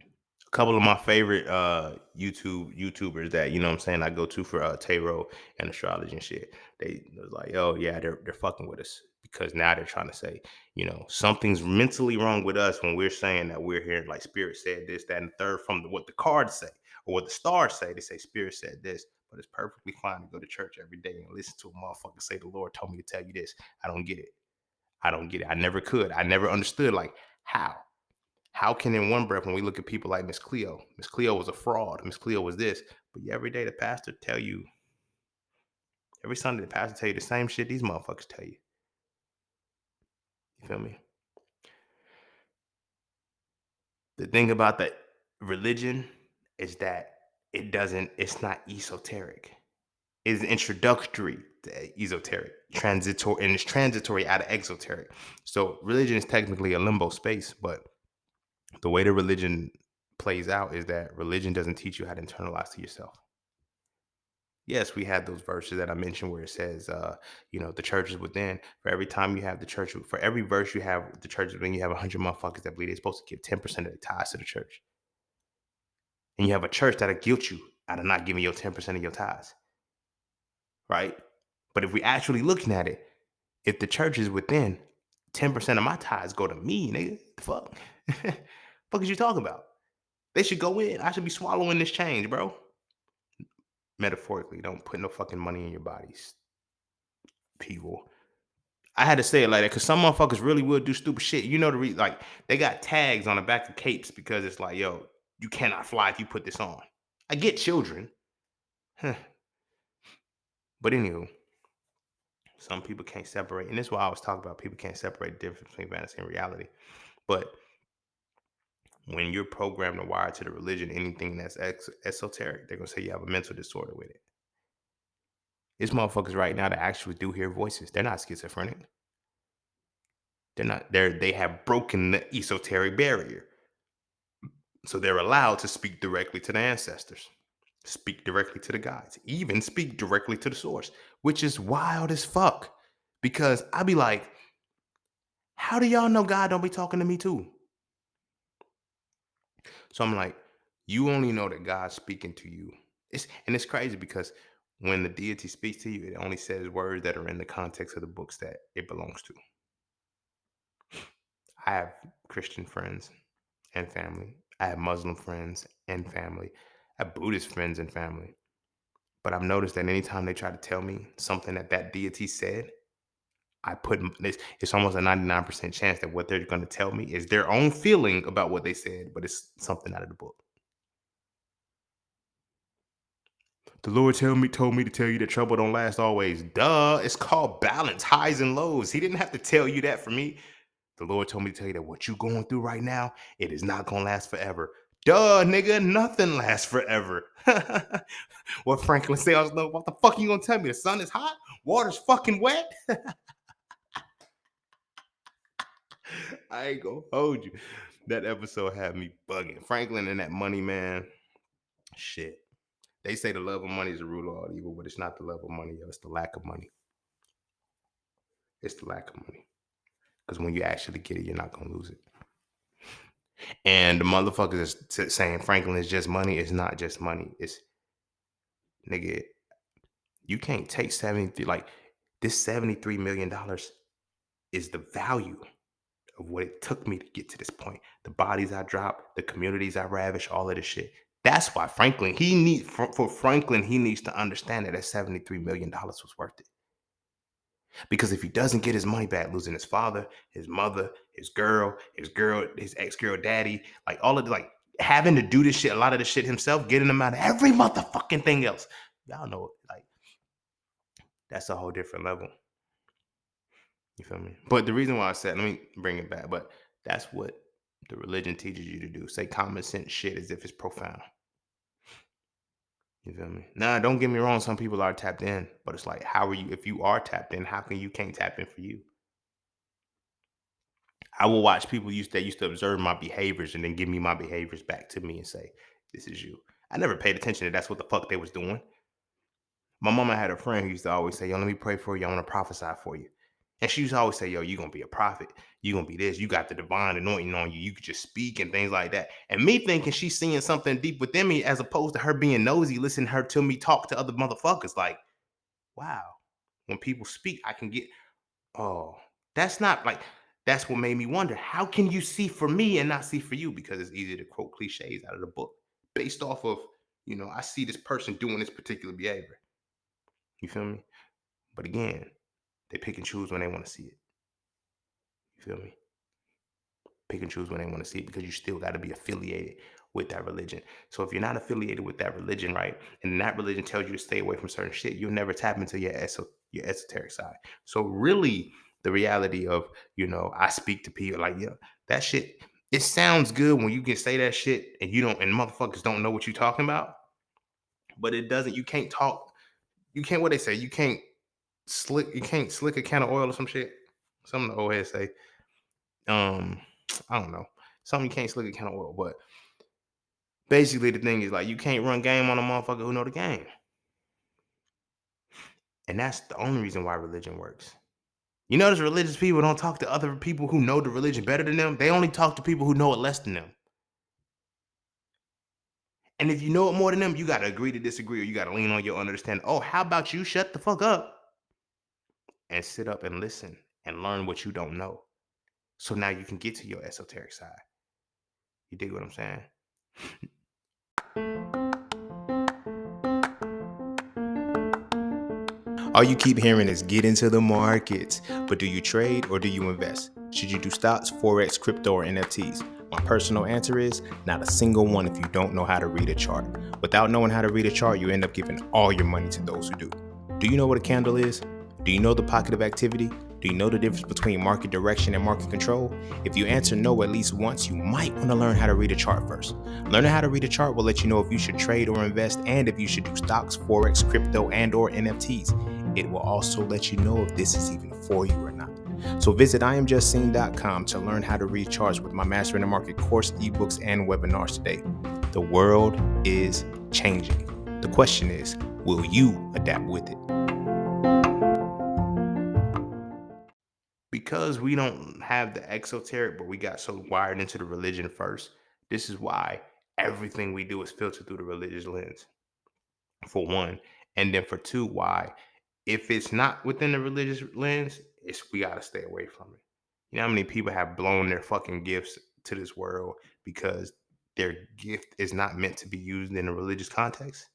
A couple of my favorite YouTubers that, you know what I'm saying, I go to for tarot and astrology and shit. They was like, oh yeah, they're fucking with us because now they're trying to say, something's mentally wrong with us when we're saying that we're hearing like spirit said this, that, and the third from what the cards say or what the stars say. They say spirit said this, but it's perfectly fine to go to church every day and listen to a motherfucker say the Lord told me to tell you this. I don't get it. I don't get it. I never could. I never understood like how. How can in one breath when we look at people like Miss Cleo was a fraud, Miss Cleo was this, but every day the pastor tell you, every Sunday the pastor tell you the same shit these motherfuckers tell you. You feel me? The thing about the religion is that it's not esoteric. It's introductory to esoteric, transitory, and it's transitory out of exoteric. So religion is technically a limbo space, but the way the religion plays out is that religion doesn't teach you how to internalize to yourself. Yes, we had those verses that I mentioned where it says, the church is within. For every time you have the church, for every verse you have the church within, you have 100 motherfuckers that believe they're supposed to give 10% of the tithes to the church. And you have a church that'll guilt you out of not giving your 10% of your tithes, right? But if we actually looking at it, if the church is within, 10% of my tithes go to me, nigga. The fuck? Fuck is you talking about? They should go in. I should be swallowing this change, bro. Metaphorically, don't put no fucking money in your bodies, people. I had to say it like that because some motherfuckers really would do stupid shit. You know like they got tags on the back of capes because it's like, yo, you cannot fly if you put this on. I get children, huh. But anywho, some people can't separate, and this is why I was talking about people can't separate the difference between fantasy and reality. But when you're programmed or wired to the religion, anything that's esoteric, they're gonna say you have a mental disorder with it. It's motherfuckers right now that actually do hear voices. They're not schizophrenic. They're not. They have broken the esoteric barrier. So they're allowed to speak directly to the ancestors, speak directly to the guides, even speak directly to the source, which is wild as fuck. Because I be like, how do y'all know God don't be talking to me too? So I'm like, you only know that God's speaking to you. It's crazy because when the deity speaks to you, it only says words that are in the context of the books that it belongs to. I have Christian friends and family. I have Muslim friends and family. I have Buddhist friends and family. But I've noticed that anytime they try to tell me something that that deity said, it's almost a 99% chance that what they're going to tell me is their own feeling about what they said, but it's something out of the book. The Lord told me to tell you that trouble don't last always. Duh, it's called balance, highs and lows. He didn't have to tell you that for me. The Lord told me to tell you that what you going through right now, it is not gonna last forever. Duh, nigga, nothing lasts forever. What Franklin Sales know? What the fuck you gonna tell me? The sun is hot, water's fucking wet. I ain't gonna hold you. That episode had me bugging. Franklin and that money man. Shit. They say the love of money is the root of all evil, but it's not the love of money, yo. It's the lack of money. It's the lack of money. Because when you actually get it, you're not gonna lose it. And the motherfuckers is saying Franklin is just money. It's not just money. It's nigga. You can't take 73 like this $73 million is the value of what it took me to get to this point. The bodies I dropped, the communities I ravished, all of this shit. That's why Franklin, for Franklin, he needs to understand that that $73 million was worth it. Because if he doesn't get his money back, losing his father, his mother, his ex-girl daddy, like all of the, like having to do this shit, a lot of this shit himself, getting him out of every motherfucking thing else. Y'all know, like, that's a whole different level. You feel me? But the reason why I said, let me bring it back, but that's what the religion teaches you to do. Say common sense shit as if it's profound. You feel me? Nah, don't get me wrong. Some people are tapped in, but it's like, how are you? If you are tapped in, how can you can't tap in for you? I will watch people that used to observe my behaviors and then give me my behaviors back to me and say, "This is you." I never paid attention to that's what the fuck they was doing. My mama had a friend who used to always say, "Yo, let me pray for you. I want to prophesy for you." And she used to always say, "Yo, you gonna be a prophet. You gonna be this. You got the divine anointing on you. You could just speak and things like that." And me thinking she's seeing something deep within me, as opposed to her being nosy, listening her to me talk to other motherfuckers. Like, wow, when people speak, I can get. Oh, that's not like. That's what made me wonder. How can you see for me and not see for you? Because it's easy to quote cliches out of the book based off of, I see this person doing this particular behavior. You feel me? But again, they pick and choose when they want to see it. You feel me? Pick and choose when they want to see it because you still got to be affiliated with that religion. So if you're not affiliated with that religion, right, and that religion tells you to stay away from certain shit, you'll never tap into your esoteric side. So really, the reality of I speak to people like that shit. It sounds good when you can say that shit and you don't, and motherfuckers don't know what you're talking about, but it doesn't. You can't talk. You can't. What they say? You can't slick. You can't slick a can of oil or some shit. Some of the old heads say. Um, I don't know. Something you can't slick a can of oil, but basically the thing is like you can't run game on a motherfucker who know the game. And that's the only reason why religion works. You notice religious people don't talk to other people who know the religion better than them. They only talk to people who know it less than them. And if you know it more than them, you got to agree to disagree or you got to lean on your understanding. Oh, how about you shut the fuck up and sit up and listen and learn what you don't know. So now you can get to your esoteric side. You dig what I'm saying? All you keep hearing is get into the markets. But do you trade or do you invest? Should you do stocks, Forex, crypto, or NFTs? My personal answer is not a single one if you don't know how to read a chart. Without knowing how to read a chart, you end up giving all your money to those who do. Do you know what a candle is? Do you know the pocket of activity? Do you know the difference between market direction and market control? If you answer no at least once, you might want to learn how to read a chart first. Learning how to read a chart will let you know if you should trade or invest and if you should do stocks, Forex, crypto, and or NFTs. It will also let you know if this is even for you or not. So visit IamJustSeen.com to learn how to read charts with my Mastering the Market course, ebooks, and webinars today. The world is changing. The question is, will you adapt with it? Because we don't have the exoteric, but we got so wired into the religion first, this is why everything we do is filtered through the religious lens, for one. And then for two, why if it's not within the religious lens, we gotta stay away from it. You know how many people have blown their fucking gifts to this world because their gift is not meant to be used in a religious context?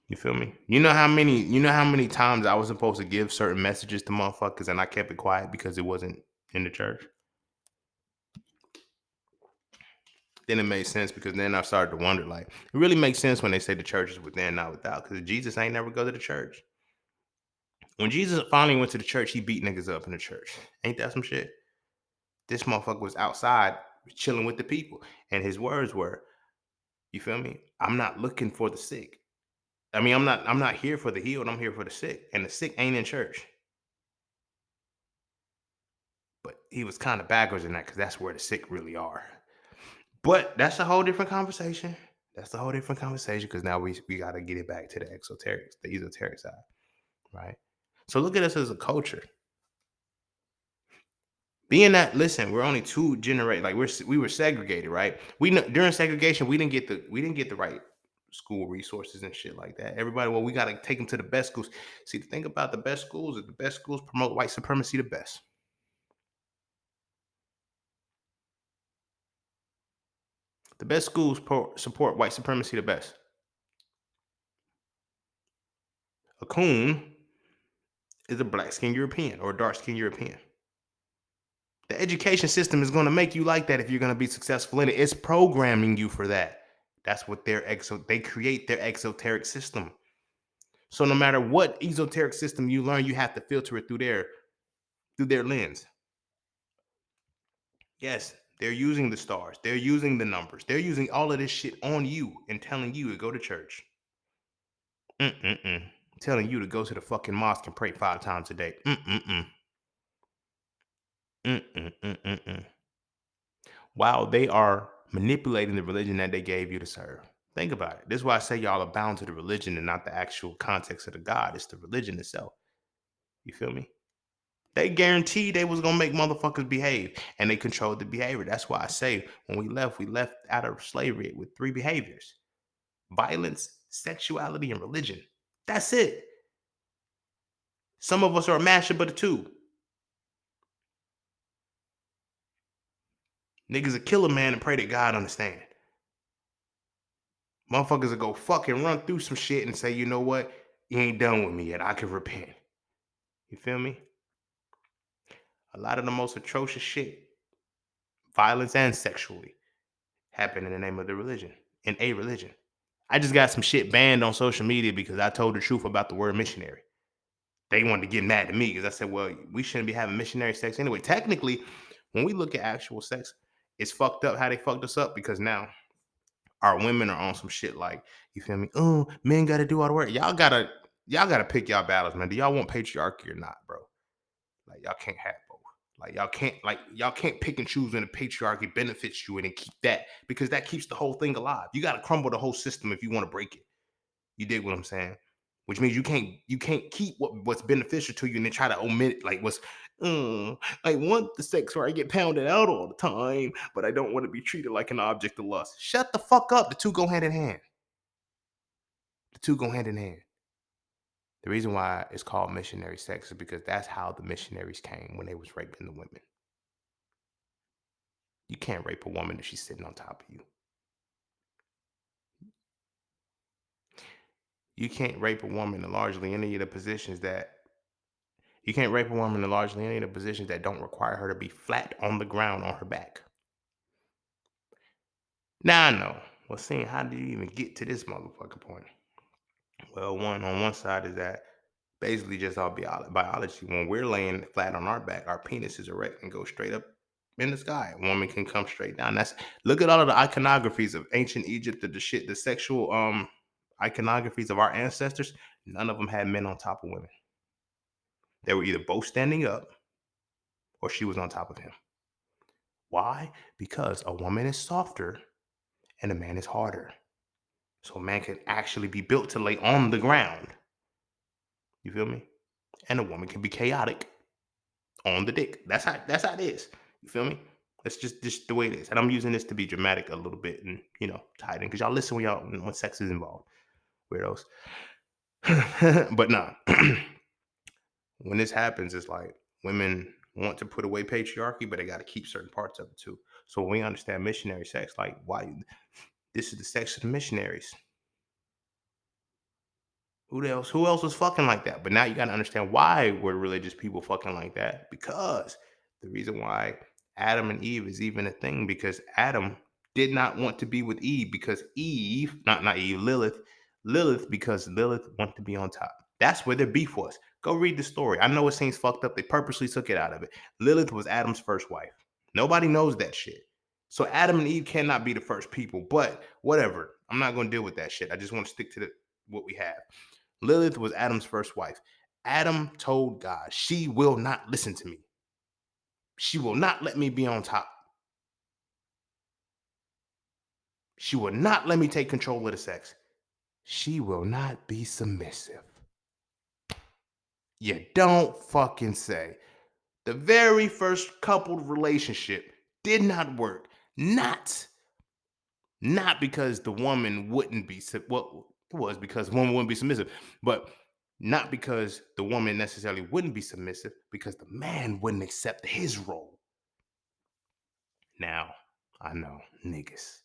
You feel me? You know how many times I was supposed to give certain messages to motherfuckers and I kept it quiet because it wasn't in the church? Then it made sense because then I started to wonder, like, it really makes sense when they say the church is within, not without, because Jesus ain't never go to the church. When Jesus finally went to the church, he beat niggas up in the church. Ain't that some shit? This motherfucker was outside chilling with the people. And his words were, you feel me? I'm not looking for the sick. I mean, I'm not here for the healed, I'm here for the sick. And the sick ain't in church. But he was kind of backwards in that because that's where the sick really are. But that's a whole different conversation. That's a whole different conversation because now we got to get it back to the exoteric, the esoteric side, right? So look at us as a culture. Being that, listen, we're only two generate, like we were segregated, right? During segregation, we didn't get the right school resources and shit like that. Everybody, well, we got to take them to the best schools. See, the thing about the best schools is the best schools promote white supremacy the best. The best schools support white supremacy the best. A coon is a black skinned European or a dark skinned European. The education system is going to make you like that if you're going to be successful in it. It's programming you for that. That's what they create their exoteric system. So no matter what esoteric system you learn, you have to filter it through their lens. Yes, they're using the stars, they're using the numbers, they're using all of this shit on you and telling you to go to church. Mm-mm-mm. Telling you to go to the fucking mosque and pray 5 times a day. Mm-mm-mm. Mm-mm-mm-mm-mm. While they are manipulating the religion that they gave you to serve. Think about it. This is why I say y'all are bound to the religion and not the actual context of the God. It's the religion itself. You feel me? They guaranteed they was gonna make motherfuckers behave, and they controlled the behavior. That's why I say when we left out of slavery with 3 behaviors: violence, sexuality, and religion. That's it. Some of us are a mashup of the two. Niggas will kill a man and pray that God understand. Motherfuckers will go fucking run through some shit and say, you know what? You ain't done with me yet. I can repent. You feel me? A lot of the most atrocious shit, violence and sexually, happen in the name of the religion, in a religion. I just got some shit banned on social media because I told the truth about the word missionary. They wanted to get mad at me because I said, well, we shouldn't be having missionary sex anyway. Technically, when we look at actual sex, it's fucked up how they fucked us up because now our women are on some shit like, you feel me? Oh, men gotta do all the work. Y'all gotta pick y'all battles, man. Do y'all want patriarchy or not, bro? Like y'all can't have both. Like y'all can't pick and choose when the patriarchy benefits you and then keep that because that keeps the whole thing alive. You gotta crumble the whole system if you want to break it. You dig what I'm saying? Which means you can't keep what's beneficial to you and then try to omit like I want the sex where I get pounded out all the time, but I don't want to be treated like an object of lust. Shut the fuck up. The two go hand in hand. The two go hand in hand. The reason why it's called missionary sex is because that's how the missionaries came when they was raping the women. You can't rape a woman if she's sitting on top of you. You can't rape a woman in largely any of the positions that you can't rape a woman in largely any of the positions that don't require her to be flat on the ground on her back. Now I know. Well, seeing how do you even get to this motherfucking point? Well, on one side is that basically just our biology. When we're laying flat on our back, our penis is erect and goes straight up in the sky. A woman can come straight down. That's look at all of the iconographies of ancient Egypt, the sexual iconographies of our ancestors. None of them had men on top of women. They were either both standing up or she was on top of him. Why? Because a woman is softer and a man is harder. So a man can actually be built to lay on the ground. You feel me? And a woman can be chaotic on the dick. That's how it is. You feel me? That's just the way it is. And I'm using this to be dramatic a little bit and tied in because y'all listen when sex is involved. Weirdos. But nah. When this happens, it's like women want to put away patriarchy, but they got to keep certain parts of it too. So when we understand missionary sex, like why this is the sex of the missionaries. Who else was fucking like that? But now you got to understand why were religious people fucking like that. Because the reason why Adam and Eve is even a thing, because Adam did not want to be with Eve, because Eve, not Eve, Lilith, because Lilith wanted to be on top. That's where their beef was. Go read the story. I know it seems fucked up. They purposely took it out of it. Lilith was Adam's first wife. Nobody knows that shit. So Adam and Eve cannot be the first people, but whatever. I'm not going to deal with that shit. I just want to stick to what we have. Lilith was Adam's first wife. Adam told God, she will not listen to me. She will not let me be on top. She will not let me take control of the sex. She will not be submissive. You don't fucking say. The very first coupled relationship did not work. Not because the woman wouldn't be, well, it was because the woman wouldn't be submissive, but not because the woman necessarily wouldn't be submissive, because the man wouldn't accept his role. Now, I know, niggas.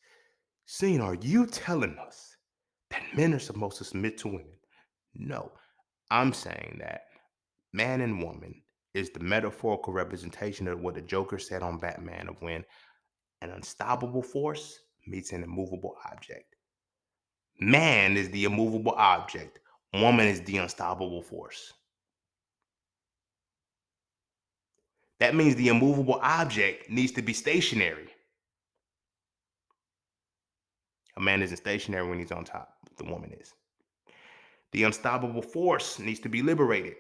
Seeing, are you telling us that men are supposed to submit to women? No, I'm saying that man and woman is the metaphorical representation of what the Joker said on Batman of when an unstoppable force meets an immovable object. Man is the immovable object. Woman is the unstoppable force. That means the immovable object needs to be stationary. A man isn't stationary when he's on top. The woman is. The unstoppable force needs to be liberated.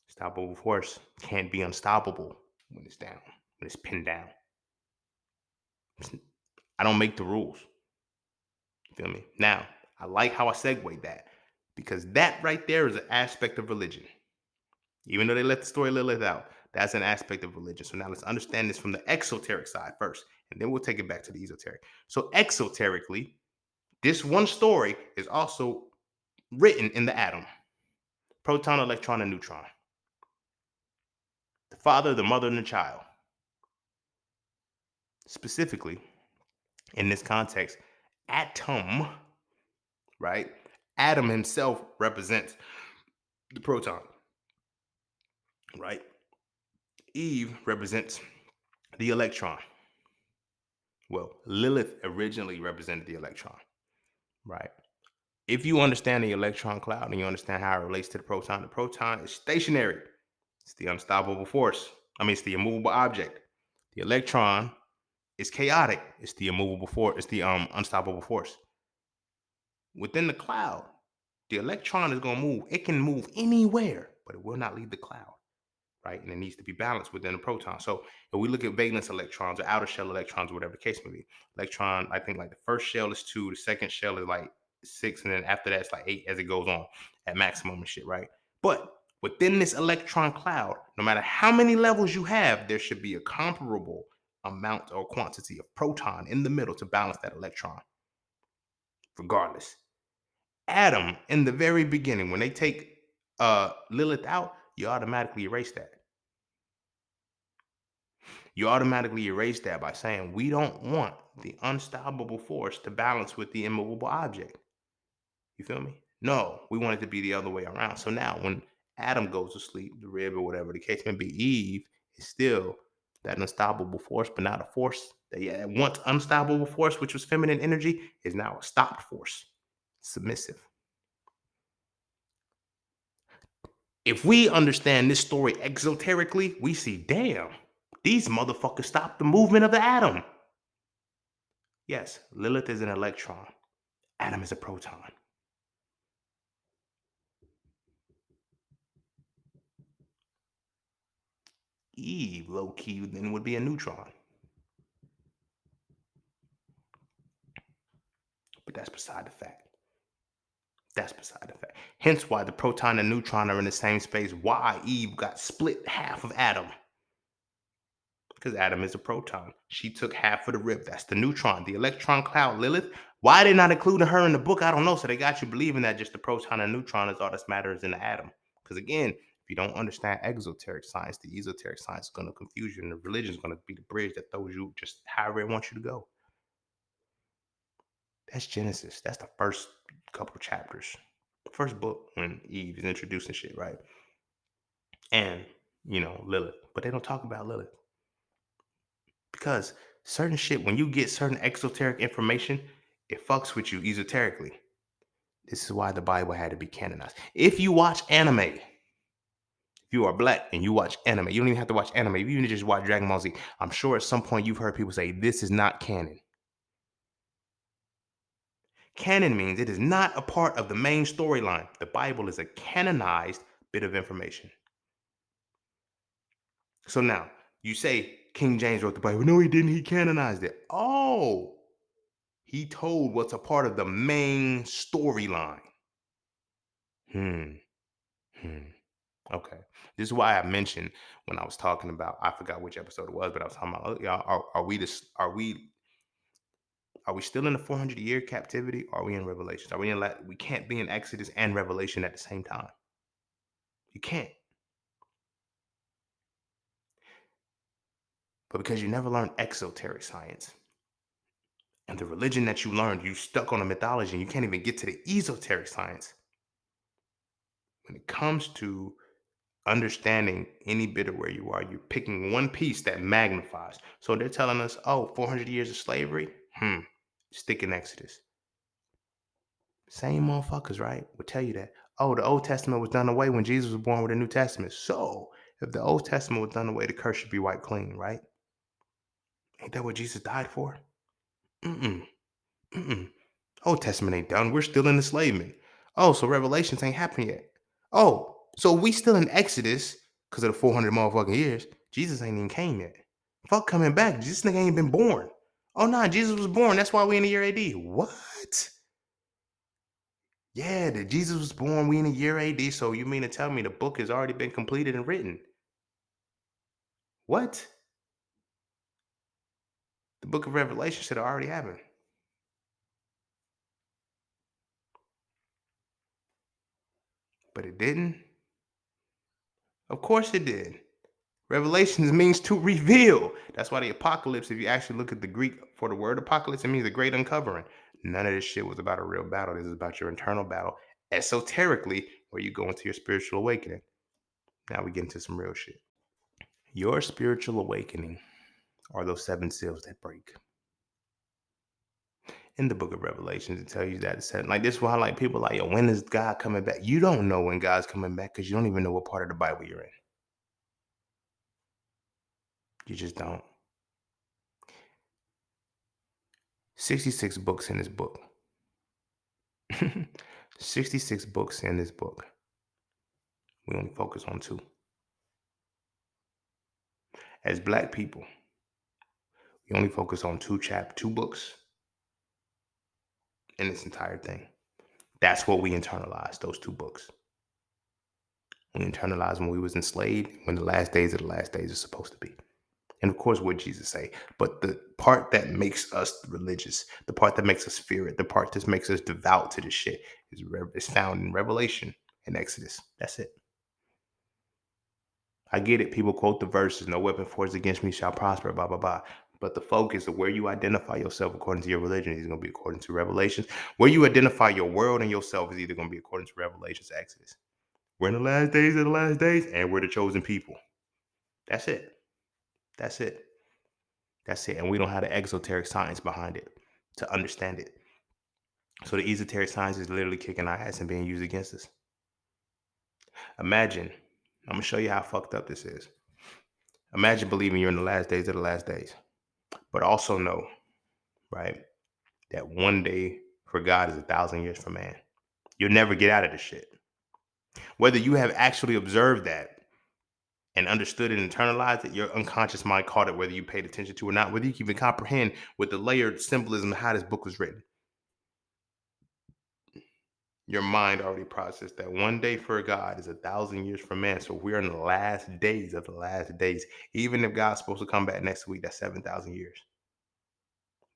Unstoppable force can't be unstoppable when it's down, when it's pinned down. I don't make the rules. You feel me? Now, I like how I segued that, because that right there is an aspect of religion. Even though they let the story Lilith out, that's an aspect of religion. So now let's understand this from the exoteric side first, and then we'll take it back to the esoteric. So exoterically, this one story is also written in the atom: proton, electron, and neutron. The father, the mother, and the child. Specifically, in this context, atom, right? Adam himself represents the proton, right? Eve represents the electron. Well, Lilith originally represented the electron, right? If you understand the electron cloud and you understand how it relates to the proton is stationary. It's the unstoppable force. It's the immovable object. The electron is chaotic. It's the immovable force. It's the unstoppable force. Within the cloud, the electron is going to move. It can move anywhere, but it will not leave the cloud, right? And it needs to be balanced within the proton. So if we look at valence electrons or outer shell electrons, whatever the case may be, electron, I think like the first shell is 2, the second shell is like 6, and then after that it's like 8 as it goes on at maximum and shit, right? But within this electron cloud, no matter how many levels you have, there should be a comparable amount or quantity of proton in the middle to balance that electron, regardless. Adam, in the very beginning, when they take Lilith out, you automatically erase that. You automatically erase that by saying we don't want the unstoppable force to balance with the immovable object. You feel me? No, we want it to be the other way around. So now when Adam goes to sleep, the rib or whatever the case may be, Eve is still that unstoppable force, but now the force that once unstoppable force, which was feminine energy, is now a stopped force, submissive. If we understand this story exoterically, we see, damn, these motherfuckers stopped the movement of the atom. Yes, Lilith is an electron. Adam is a proton. Eve, low key, then would be a neutron. But that's beside the fact. That's beside the fact. Hence why the proton and neutron are in the same space. Why Eve got split half of Adam. Because Adam is a proton. She took half of the rib. That's the neutron. The electron cloud, Lilith. Why they not including her in the book? I don't know. So they got you believing that just the proton and neutron is all that matters in the atom. Because again, If you don't understand exoteric science, the esoteric science is going to confuse you, and the religion is going to be the bridge that throws you just however it wants you to go. That's Genesis. That's the first couple of chapters. First book when Eve is introducing shit, right? And, Lilith. But they don't talk about Lilith because certain shit, when you get certain exoteric information, it fucks with you esoterically. This is why the Bible had to be canonized. If you watch anime, if you are black and you watch anime, you don't even have to watch anime. If you just watch Dragon Ball Z, I'm sure at some point you've heard people say, this is not canon. Canon means it is not a part of the main storyline. The Bible is a canonized bit of information. So now, you say King James wrote the Bible. No, he didn't. He canonized it. Oh, he told what's a part of the main storyline. Hmm. Hmm. Okay. This is why I mentioned when I was talking about, I forgot which episode it was, but I was talking about, y'all, are we still in the 400-year captivity? Or are we in Revelations? Are we in we can't be in Exodus and Revelation at the same time. You can't. But because you never learned exoteric science and the religion that you learned, you stuck on a mythology and you can't even get to the esoteric science. When it comes to understanding any bit of where you are, you're picking one piece that magnifies. So they're telling us, oh, 400 years of slavery? Stick in Exodus. Same motherfuckers, right? Will tell you that. Oh, the Old Testament was done away when Jesus was born with the New Testament. So if the Old Testament was done away, the curse should be wiped clean, right? Ain't that what Jesus died for? Mm-mm. Mm-mm. Old Testament ain't done. We're still in enslavement. Oh, so Revelations ain't happened yet. Oh, so we still in Exodus because of the 400 motherfucking years. Jesus ain't even came yet. Fuck coming back. This nigga ain't been born. Oh, nah, Jesus was born. That's why we in the year AD. What? Yeah, that Jesus was born. We in the year AD. So you mean to tell me the book has already been completed and written? What? The book of Revelation should have already happened. But it didn't? Of course it did. Revelations means to reveal. That's why the apocalypse, if you actually look at the Greek for the word apocalypse, it means a great uncovering. None of this shit was about a real battle. This is about your internal battle, esoterically, where you go into your spiritual awakening. Now we get into some real shit. Your spiritual awakening are those 7 seals that break. In the book of Revelations, it tells you that it's said, like this is why like people like, yo, when is God coming back? You don't know when God's coming back because you don't even know what part of the Bible you're in. You just don't. 66 books in this book. 66 books in this book. We only focus on 2. As black people, we only focus on 2 books in this entire thing. That's what we internalized, those 2 books. We internalized when we was enslaved, when the last days of the last days are supposed to be. And of course, what Jesus say. But the part that makes us religious, the part that makes us fear it, the part that makes us devout to the shit is found in Revelation and Exodus. That's it. I get it. People quote the verses, no weapon forged against me shall prosper, blah, blah, blah. But the focus of where you identify yourself according to your religion is going to be according to Revelations. Where you identify your world and yourself is either going to be according to Revelations, Exodus. We're in the last days of the last days, and we're the chosen people. That's it. That's it. That's it. And we don't have the exoteric science behind it to understand it. So the esoteric science is literally kicking our ass and being used against us. Imagine, I'm going to show you how fucked up this is. Imagine believing you're in the last days of the last days, but also know, right, that one day for God is 1,000 years for man. You'll never get out of this shit. Whether you have actually observed that and understood it and internalized it, your unconscious mind caught it, whether you paid attention to it or not, whether you can even comprehend with the layered symbolism of how this book was written. Your mind already processed that one day for God is 1,000 years for man. So we're in the last days of the last days. Even if God's supposed to come back next week, that's 7,000 years.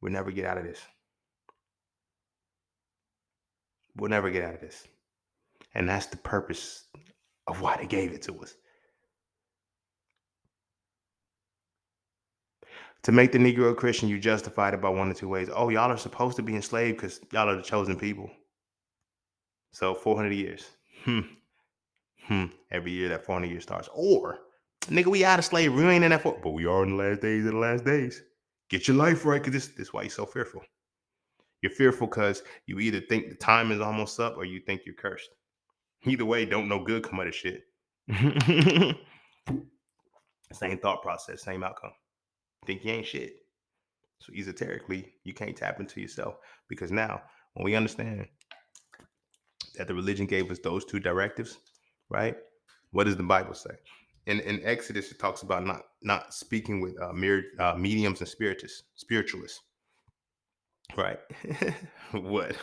We'll never get out of this. We'll never get out of this. And that's the purpose of why they gave it to us. To make the Negro a Christian, you justified it by one or two ways. Oh, y'all are supposed to be enslaved because y'all are the chosen people. So 400 years. Hmm. Every year that 400 years starts. Or, nigga, we out of slavery. We ain't in that for, but we are in the last days of the last days. Get your life right, because this is why you're so fearful. You're fearful because you either think the time is almost up or you think you're cursed. Either way, don't no good come out of shit. Same thought process, same outcome. Think you ain't shit. So esoterically, you can't tap into yourself, because now when we understand that the religion gave us those two directives, right? What does the Bible say? In Exodus, it talks about not speaking with mediums and spiritualists, right? what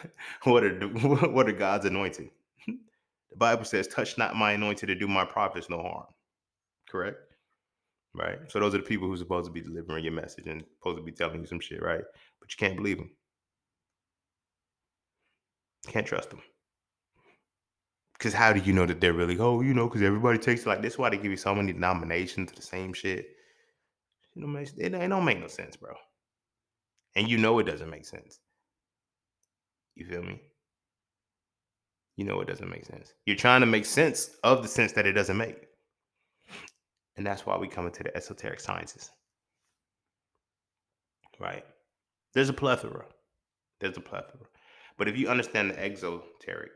what are God's anointed? The Bible says, "Touch not my anointed to do my prophets no harm." Correct, right? So those are the people who's supposed to be delivering your message and supposed to be telling you some shit, right? But you can't believe them. Can't trust them. Because how do you know that they're really, oh, because everybody takes it like this? Why they give you so many denominations to the same shit? It don't make no sense, bro. And it doesn't make sense. You feel me? It doesn't make sense. You're trying to make sense of the sense that it doesn't make. And that's why we come into the esoteric sciences, right? There's a plethora. There's a plethora. But if you understand the exoteric,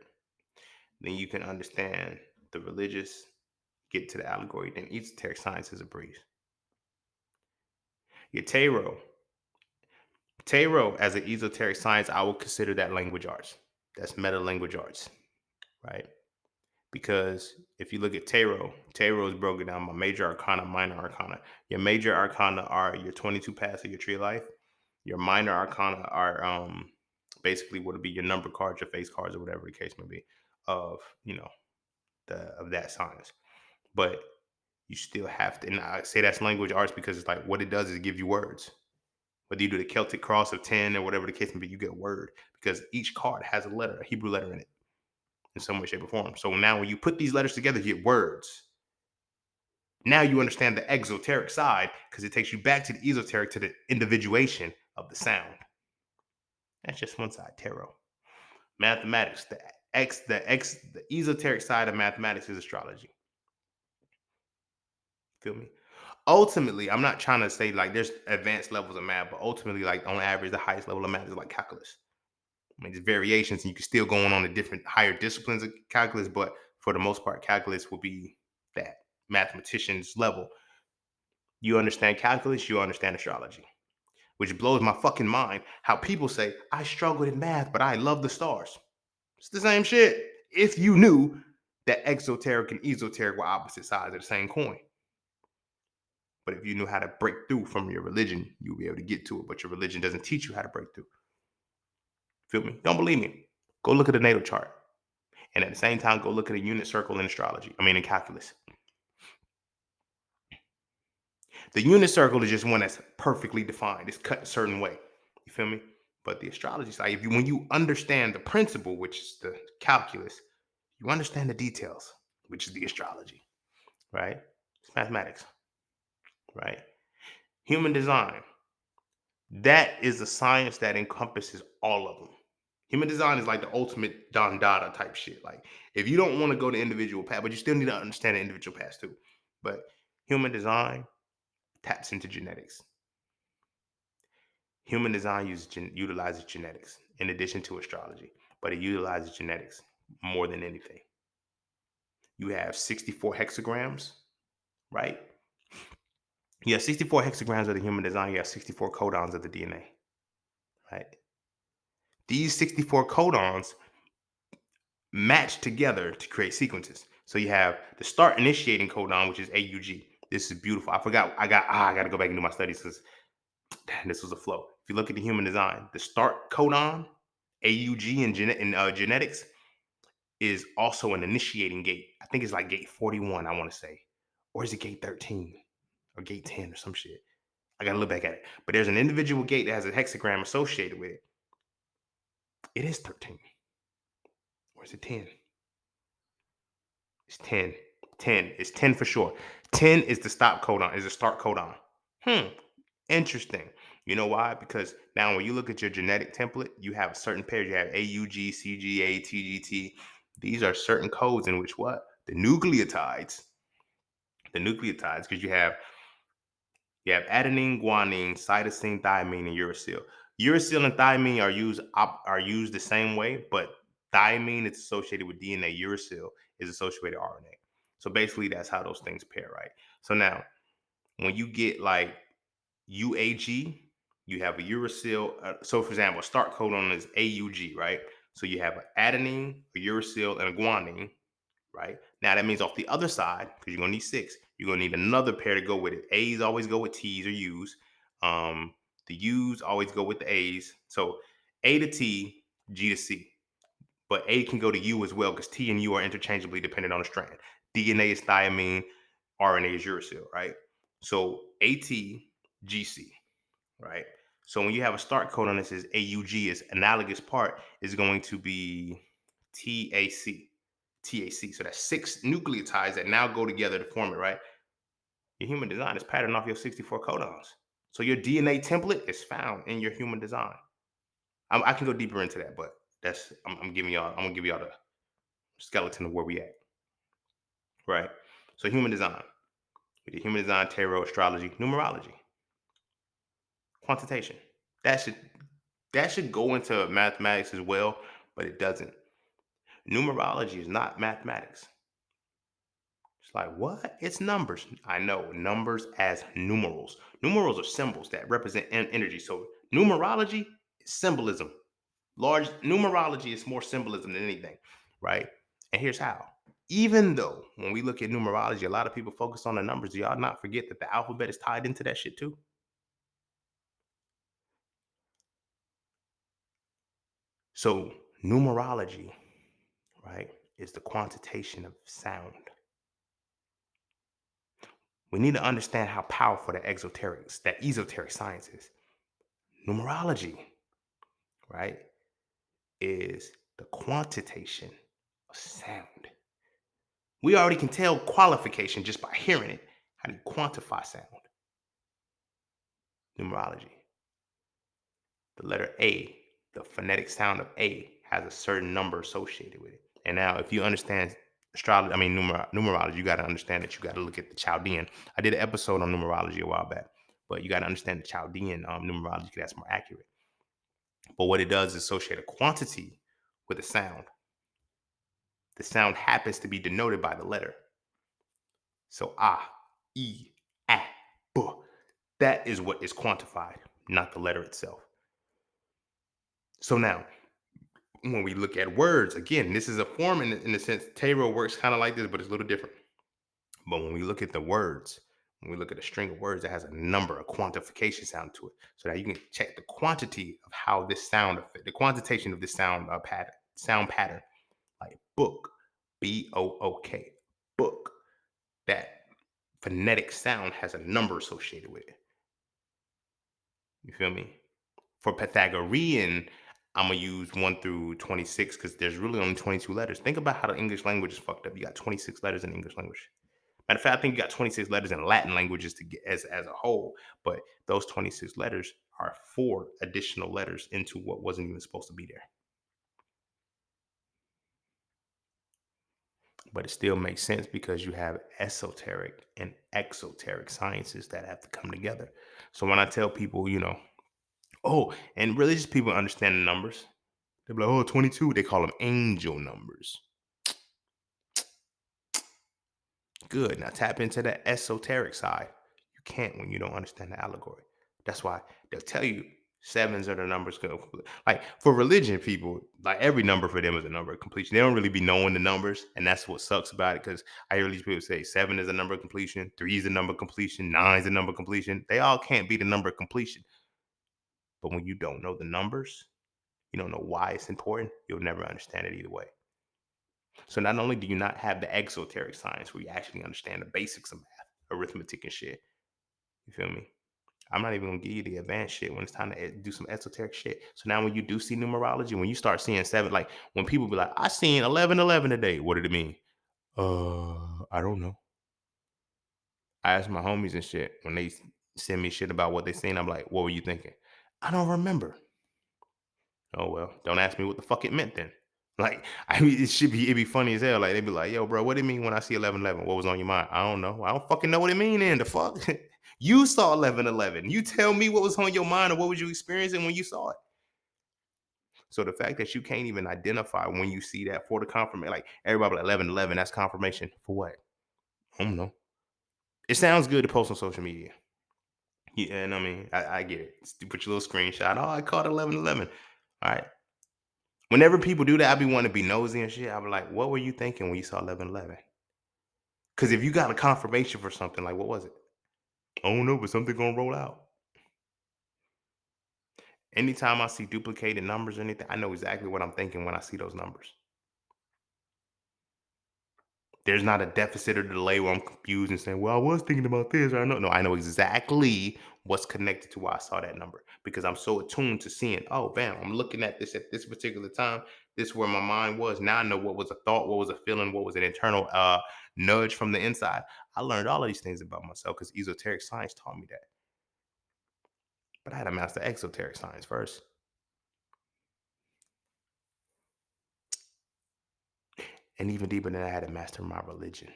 then you can understand the religious, get to the allegory, then esoteric science is a breeze. Your tarot as an esoteric science, I would consider that language arts. That's meta language arts, right? Because if you look at tarot is broken down by major arcana, minor arcana. Your major arcana are your 22 paths of your tree of life. Your minor arcana are basically what would be your number cards, your face cards, or whatever the case may be of of that science. But you still have to, and I say that's language arts because it's like what it does is give you words. Whether you do the Celtic cross of 10 or whatever the case may be, you get a word because each card has a letter, a Hebrew letter in it in some way, shape, or form. So now when you put these letters together, you get words. Now you understand the exoteric side because it takes you back to the esoteric, to the individuation of the sound. That's just one side, tarot. Mathematics, the esoteric side of mathematics is astrology. Feel me? Ultimately, I'm not trying to say like there's advanced levels of math, but ultimately, like on average, the highest level of math is like calculus. I mean, there's variations, and you can still go on the different higher disciplines of calculus, but for the most part, calculus will be that mathematician's level. You understand calculus, you understand astrology, which blows my fucking mind. How people say I struggled in math, but I love the stars. It's the same shit. If you knew that exoteric and esoteric were opposite sides of the same coin. But if you knew how to break through from your religion, you'll be able to get to it. But your religion doesn't teach you how to break through. Feel me? Don't believe me? Go look at the natal chart. And at the same time, go look at a unit circle in astrology. I mean, in calculus. The unit circle is just one that's perfectly defined. It's cut a certain way. You feel me? But the astrology side, when you understand the principle, which is the calculus, you understand the details, which is the astrology, right? It's mathematics, right? Human design. That is a science that encompasses all of them. Human design is like the ultimate Don Dada type shit. Like, if you don't want to go to individual path, but you still need to understand the individual paths too. But human design taps into genetics. Human design utilizes genetics in addition to astrology, but it utilizes genetics more than anything. You have 64 hexagrams, right? You have 64 hexagrams of the human design. You have 64 codons of the DNA, right? These 64 codons match together to create sequences. So you have the start initiating codon, which is AUG. This is beautiful. I forgot. I got to go back and do my studies because this was a flow. If you look at the human design, the start codon, AUG in genetics, is also an initiating gate. I think it's like gate 41, I want to say. Or is it gate 13 or gate 10 or some shit? I got to look back at it. But there's an individual gate that has a hexagram associated with it. It is 13. Or is it 10? It's 10. 10 is 10 for sure. 10 is the stop codon, is the start codon. Hmm. Interesting. You know why? Because now when you look at your genetic template, you have certain pairs. You have AUG, CGA, TGT. These are certain codes in which what? The nucleotides, because you have adenine, guanine, cytosine, thymine, and uracil. Uracil and thymine are used the same way, but thymine is associated with DNA. Uracil is associated with RNA. So basically, that's how those things pair, right? So now, when you get like UAG, you have a uracil. So, for example, start codon is AUG, right? So you have an adenine, a uracil, and a guanine, right? Now that means off the other side, because you're gonna need six, you're gonna need another pair to go with it. A's always go with T's or U's. The U's always go with the A's. So A to T, G to C. But A can go to U as well because T and U are interchangeably dependent on the strand. DNA is thymine, RNA is uracil, right? So ATGC, right? So when you have a start codon that says AUG, is analogous part is going to be TAC. TAC. So that's six nucleotides that now go together to form it, right? Your human design is patterned off your 64 codons. So your DNA template is found in your human design. I can go deeper into that, but I'm gonna give y'all the skeleton of where we at, right? So human design. We did human design, tarot, astrology, numerology, quantitation. That should that should go into mathematics as well, but it doesn't. Numerology is not mathematics. It's like, what? It's numbers. I know, numbers as numerals. Numerals are symbols that represent energy. So numerology is symbolism. Large numerology is more symbolism than anything, right? And here's how. Even though when we look at numerology, a lot of people focus on the numbers, do y'all not forget that the alphabet is tied into that shit too? So numerology, right, is the quantitation of sound. We need to understand how powerful that esoteric science is. Numerology, right, is the quantitation of sound. We already can tell qualification just by hearing it. How do you quantify sound? Numerology. The letter A, the phonetic sound of A, has a certain number associated with it. And now, if you understand astrology, numerology, you got to understand that you got to look at the Chaldean. I did an episode on numerology a while back, but you got to understand the Chaldean numerology because that's more accurate. But what it does is associate a quantity with a sound. The sound happens to be denoted by the letter. So E, A, B. That is what is quantified, not the letter itself. So now, when we look at words, again, this is a form in the sense tarot works kind of like this, but it's a little different. But when we look at the words, when we look at a string of words that has a number, a quantification sound to it, so that you can check the quantity of how this sound, the quantitation of this sound pattern, like book, BOOK, book. That phonetic sound has a number associated with it. You feel me? For Pythagorean, I'm gonna use 1 through 26 because there's really only 22 letters. Think about how the English language is fucked up. You got 26 letters in English language. Matter of fact, I think you got 26 letters in Latin languages to get as a whole, but those 26 letters are 4 additional letters into what wasn't even supposed to be there. But it still makes sense because you have esoteric and exoteric sciences that have to come together. So when I tell people, oh, and religious people understand the numbers. They're like, oh, 22. They call them angel numbers. Good. Now tap into the esoteric side. You can't when you don't understand the allegory. That's why they'll tell you sevens are the numbers. Like for religion people, like every number for them is a number of completion. They don't really be knowing the numbers, and that's what sucks about it. Because I hear these people say 7 is a number of completion, 3 is a number of completion, 9 is a number of completion. They all can't be the number of completion. But when you don't know the numbers, you don't know why it's important, you'll never understand it either way. So not only do you not have the exoteric science where you actually understand the basics of math, arithmetic and shit. You feel me? I'm not even gonna give you the advanced shit when it's time to do some esoteric shit. So now when you do see numerology, when you start seeing 7, like when people be like, I seen 1111 today, what did it mean? I don't know. I ask my homies and shit when they send me shit about what they seen. I'm like, what were you thinking? I don't remember. Oh well, don't ask me what the fuck it meant then. Like, I mean, it'd be funny as hell. Like they'd be like, yo, bro, what do it mean when I see 1111? What was on your mind? I don't know. I don't fucking know what it mean then. The fuck? You saw 1111. You tell me what was on your mind or what was you experiencing when you saw it. So the fact that you can't even identify when you see that for the confirmation, like everybody like 1111, that's confirmation for what? I don't know. It sounds good to post on social media. Yeah, and I mean, I get it. You put your little screenshot. Oh, I caught 1111. All right. Whenever people do that, I be wanting to be nosy and shit. I be like, what were you thinking when you saw 1111? Because if you got a confirmation for something, like what was it? I don't know, but something gonna roll out. Anytime I see duplicated numbers or anything, I know exactly what I'm thinking when I see those numbers. There's not a deficit or delay where I'm confused and saying, well, I was thinking about this. Or I know. No, I know exactly what's connected to why I saw that number because I'm so attuned to seeing, oh, bam, I'm looking at this particular time. This is where my mind was. Now I know what was a thought, what was a feeling, what was an internal nudge from the inside. I learned all of these things about myself because esoteric science taught me that. But I had to master exoteric science first. And even deeper than that, I had to master my religion.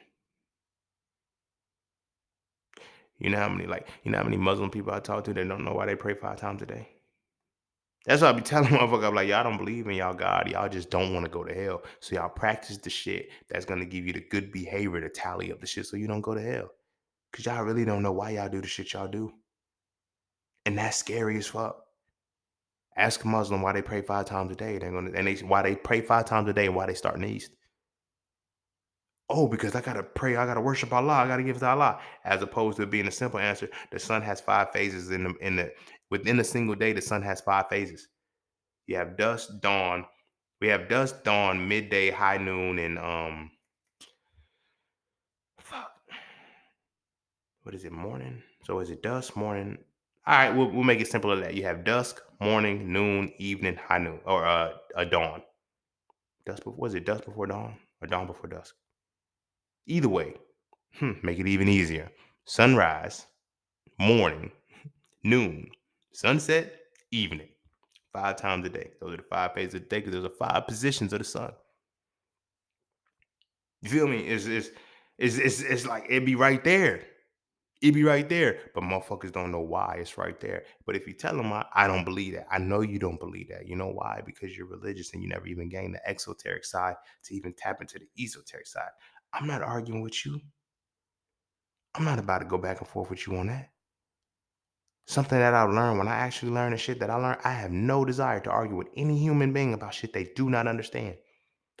You know how many Muslim people I talk to that don't know why they pray 5 times a day? That's what I be telling motherfucker. I'm like, y'all don't believe in y'all God. Y'all just don't want to go to hell. So y'all practice the shit that's gonna give you the good behavior to tally up the shit so you don't go to hell. Cause y'all really don't know why y'all do the shit y'all do. And that's scary as fuck. Ask a Muslim why they pray 5 times a day. They're gonna and they why they pray 5 times a day and why they start in the east. Oh, because I gotta pray, I gotta worship Allah, I gotta give it to Allah. As opposed to it being a simple answer, the sun has 5 phases in the within a single day, the sun has 5 phases. You have dusk, dawn. We have dusk, dawn, midday, high noon, and fuck, what is it? Morning. So is it dusk, morning? All right, we'll make it simple as that. You have dusk, morning, noon, evening, high noon, or a dawn. Dusk before was it dusk before dawn or dawn before dusk? Either way, make it even easier. Sunrise, morning, noon, sunset, evening. 5 times a day. Those are the 5 phases of the day because there's a 5 positions of the sun. You feel me? It's like it be right there. It be right there. But motherfuckers don't know why it's right there. But if you tell them I don't believe that, I know you don't believe that. You know why? Because you're religious and you never even gained the exoteric side to even tap into the esoteric side. I'm not arguing with you. I'm not about to go back and forth with you on that. Something that I've learned when I actually learn the shit that I learned, I have no desire to argue with any human being about shit they do not understand.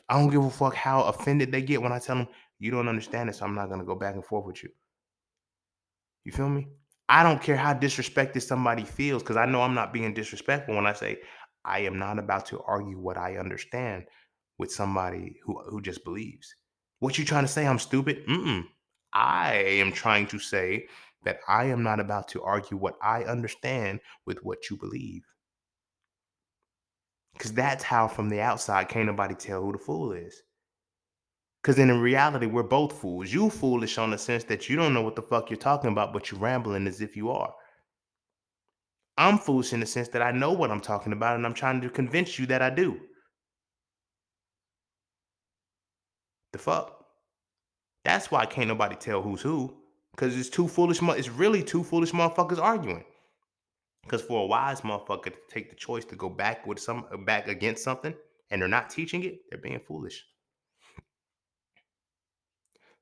I don't give a fuck how offended they get when I tell them you don't understand it, so I'm not gonna go back and forth with you. You feel me? I don't care how disrespected somebody feels because I know I'm not being disrespectful when I say I am not about to argue what I understand with somebody who just believes. What you trying to say? I'm stupid? Mm-mm. I am trying to say that I am not about to argue what I understand with what you believe. Because that's how from the outside can't nobody tell who the fool is. Because in reality, we're both fools. You foolish on the sense that you don't know what the fuck you're talking about, but you're rambling as if you are. I'm foolish in the sense that I know what I'm talking about and I'm trying to convince you that I do. The fuck? That's why can't nobody tell who's who. Because it's really two foolish motherfuckers arguing. Because for a wise motherfucker to take the choice to go back against something and they're not teaching it, they're being foolish.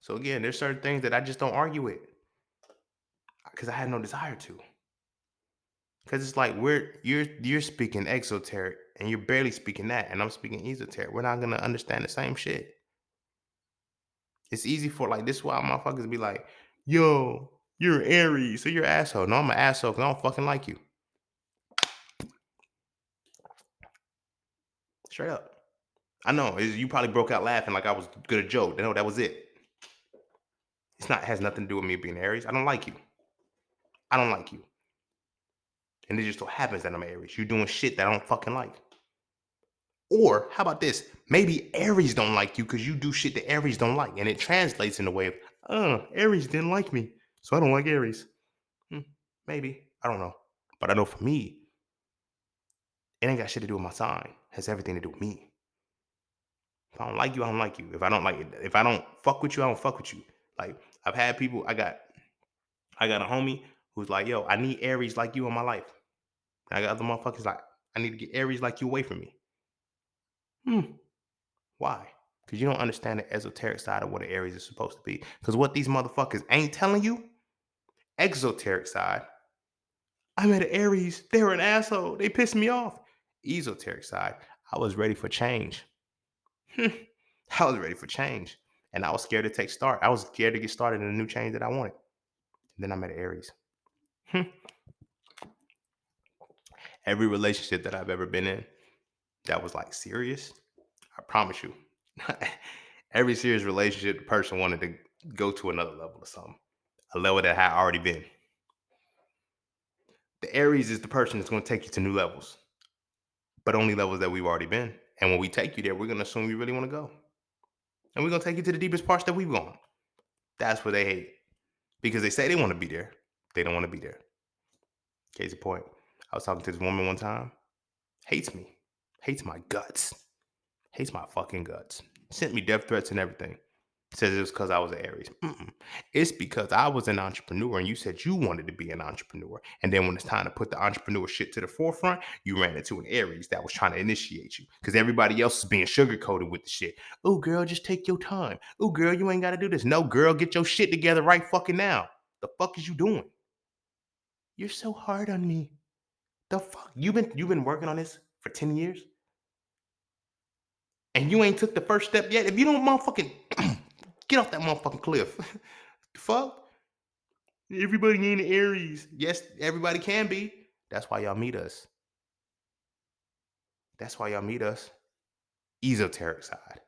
So again, there's certain things that I just don't argue with because I had no desire to. Because it's like you're speaking exoteric and you're barely speaking that, and I'm speaking esoteric. We're not gonna understand the same shit. It's easy for like this is why motherfuckers be like, yo, you're Aries, so you're an asshole. No, I'm an asshole because I don't fucking like you. Straight up. I know. You probably broke out laughing like I was good at joke. No, that was it. It's not has nothing to do with me being Aries. I don't like you. I don't like you. And it just so happens that I'm Aries. You're doing shit that I don't fucking like. Or how about this? Maybe Aries don't like you because you do shit that Aries don't like. And it translates in a way of, Aries didn't like me. So I don't like Aries. Hmm, maybe. I don't know. But I know for me, it ain't got shit to do with my sign. It has everything to do with me. If I don't like you, I don't like you. If I don't fuck with you, I don't fuck with you. Like I've had people, I got a homie who's like, yo, I need Aries like you in my life. And I got other motherfuckers like, I need to get Aries like you away from me. Why? Because you don't understand the esoteric side of what an Aries is supposed to be. Because what these motherfuckers ain't telling you, exoteric side, I met an Aries. They were an asshole. They pissed me off. Esoteric side, I was ready for change. I was ready for change. And I was scared to take start. I was scared to get started in a new change that I wanted. And then I met an Aries. Every relationship that I've ever been in that was like serious, I promise you, every serious relationship, the person wanted to go to another level or something, a level that I had already been. The Aries is the person that's going to take you to new levels, but only levels that we've already been. And when we take you there, we're going to assume you really want to go. And we're going to take you to the deepest parts that we've gone. That's what they hate. Because they say they want to be there. They don't want to be there. Case in point, I was talking to this woman one time. Hates me. Hates my guts. Hates my fucking guts. Sent me death threats and everything. Says it was because I was an Aries. It's because I was an entrepreneur and you said you wanted to be an entrepreneur. And then when it's time to put the entrepreneur shit to the forefront, you ran into an Aries that was trying to initiate you. Because everybody else is being sugarcoated with the shit. Oh, girl, just take your time. Oh, girl, you ain't got to do this. No, girl, get your shit together right fucking now. The fuck is you doing? You're so hard on me. The fuck? You've been working on this for 10 years? And you ain't took the first step yet? If you don't motherfucking get off that motherfucking cliff. The fuck? Everybody ain't Aries. Yes, everybody can be. That's why y'all meet us. That's why y'all meet us. Esoteric side.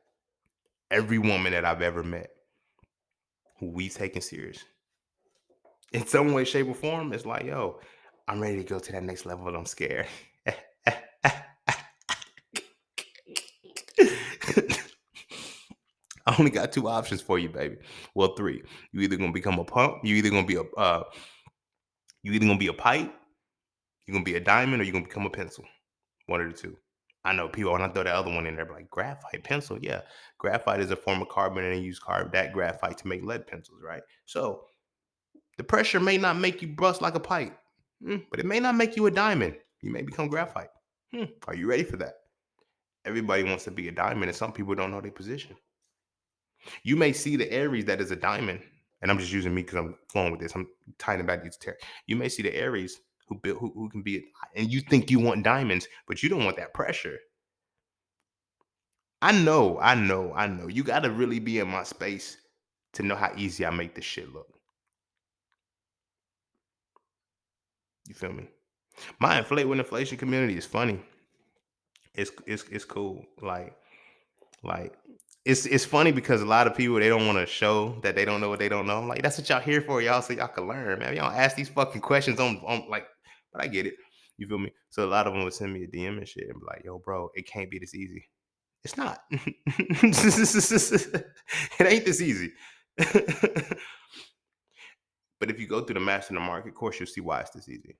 Every woman that I've ever met who we taken serious in some way, shape, or form, it's like, yo, I'm ready to go to that next level, but I'm scared. I only got two options for you, baby. Well, three. You either gonna become a pump, you either gonna be a pipe, you're gonna be a diamond, or you're gonna become a pencil. One of the two. I know people when I throw that other one in there, like graphite pencil. Yeah, graphite is a form of carbon, and they use that graphite to make lead pencils, right? So the pressure may not make you bust like a pipe, but it may not make you a diamond. You may become graphite. Are you ready for that? Everybody wants to be a diamond, and some people don't know their position. You may see the Aries that is a diamond, and I'm just using me because I'm flowing with this. I'm tying it back to Terry. You may see the Aries who can be, and you think you want diamonds, but you don't want that pressure. I know. You got to really be in my space to know how easy I make this shit look. You feel me? My inflate with inflation community is funny. It's cool. Like it's funny because a lot of people they don't want to show that they don't know what they don't know. I'm like, that's what y'all here for, y'all, so y'all can learn, man. Y'all ask these fucking questions on like, but I get it. You feel me? So a lot of them would send me a DM and shit and be like, yo, bro, it can't be this easy. It's not. It ain't this easy. But if you go through the master in the market course, you'll see why it's this easy.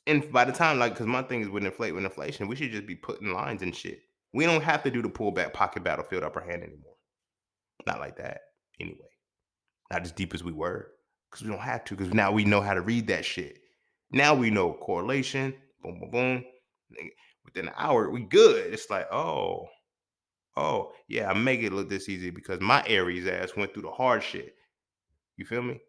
And by the time, like, because my thing is with inflation, we should just be putting lines and shit. We don't have to do the pullback pocket battlefield upper hand anymore. Not like that, anyway. Not as deep as we were, because we don't have to. Because now we know how to read that shit. Now we know correlation. Boom, boom, boom. Within an hour, we good. It's like, yeah, I make it look this easy because my Aries ass went through the hard shit. You feel me?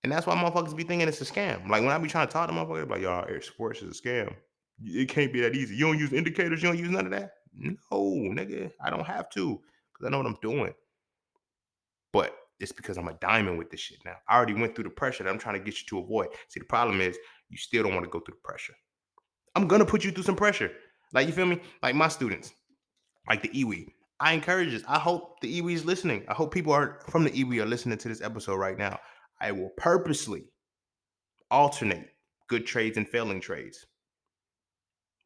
And that's why motherfuckers be thinking it's a scam. Like when I be trying to talk to motherfuckers, like, y'all, air sports is a scam. It can't be that easy. You don't use indicators. You don't use none of that. No, nigga, I don't have to because I know what I'm doing. But it's because I'm a diamond with this shit now. I already went through the pressure that I'm trying to get you to avoid. See, the problem is you still don't want to go through the pressure. I'm gonna put you through some pressure. Like, you feel me? Like my students, like the Iwi. I encourage this. I hope the Iwi is listening. I hope people are from the Iwi are listening to this episode right now. I will purposely alternate good trades and failing trades.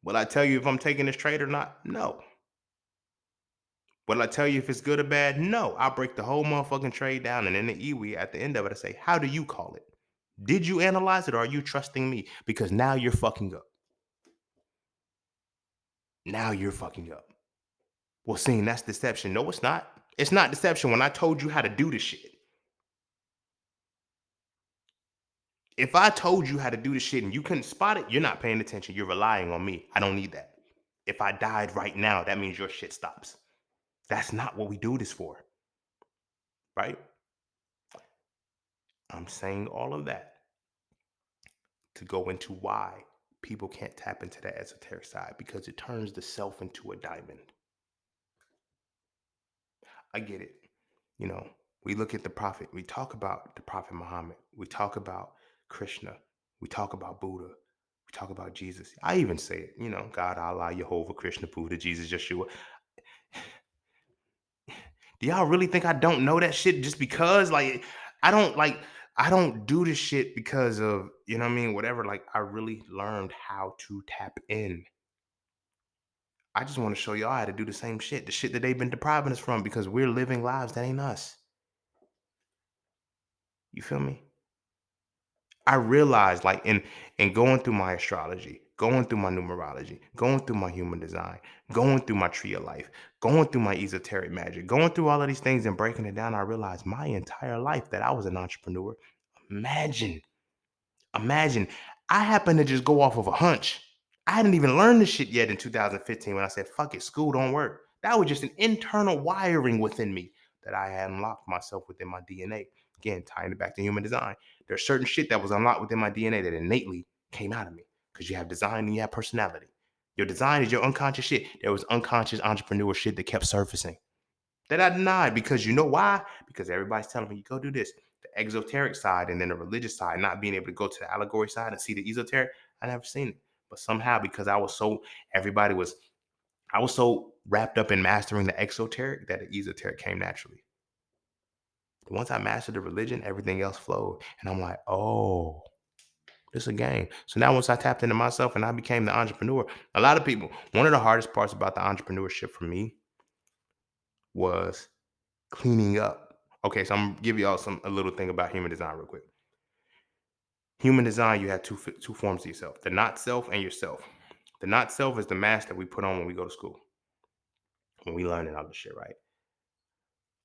Will I tell you if I'm taking this trade or not? No. Will I tell you if it's good or bad? No. I'll break the whole motherfucking trade down, and in the EWE at the end of it, I say, how do you call it? Did you analyze it, or are you trusting me? Because now you're fucking up. Now you're fucking up. Well, seeing that's deception. No, it's not. It's not deception when I told you how to do this shit. If I told you how to do the shit and you couldn't spot it, you're not paying attention. You're relying on me. I don't need that. If I died right now, that means your shit stops. That's not what we do this for, right? I'm saying all of that to go into why people can't tap into that esoteric side, because it turns the self into a diamond. I get it. You know, we look at the prophet, we talk about the prophet Muhammad, we talk about Krishna, we talk about Buddha, we talk about Jesus. I even say it, God, Allah, Jehovah, Krishna, Buddha, Jesus, Yeshua. Do y'all really think I don't know that shit just because? I don't like, I don't do this shit because of, whatever. Like, I really learned how to tap in. I just want to show y'all how to do the same shit, the shit that they've been depriving us from, because we're living lives that ain't us. You feel me? I realized, like, in going through my astrology, going through my numerology, going through my human design, going through my tree of life, going through my esoteric magic, going through all of these things and breaking it down, I realized my entire life that I was an entrepreneur. Imagine, imagine, I happened to just go off of a hunch. I hadn't even learned this shit yet in 2015 when I said, fuck it, school don't work. That was just an internal wiring within me that I had unlocked myself within my DNA. Again, tying it back to human design. There's certain shit that was unlocked within my DNA that innately came out of me, because you have design and you have personality. Your design is your unconscious shit. There was unconscious entrepreneur shit that kept surfacing that I denied, because you know why? Because everybody's telling me, you go do this. The exoteric side and then the religious side, not being able to go to the allegory side and see the esoteric, I never seen it. But somehow, because I was so wrapped up in mastering the exoteric that the esoteric came naturally. Once I mastered the religion, everything else flowed. And I'm like, oh, this is a game. So now once I tapped into myself and I became the entrepreneur, a lot of people, one of the hardest parts about the entrepreneurship for me was cleaning up. Okay, so I'm gonna give y'all a little thing about human design real quick. Human design, you have two forms of yourself: the not self and yourself. The not self is the mask that we put on when we go to school, when we learn and all this shit, right?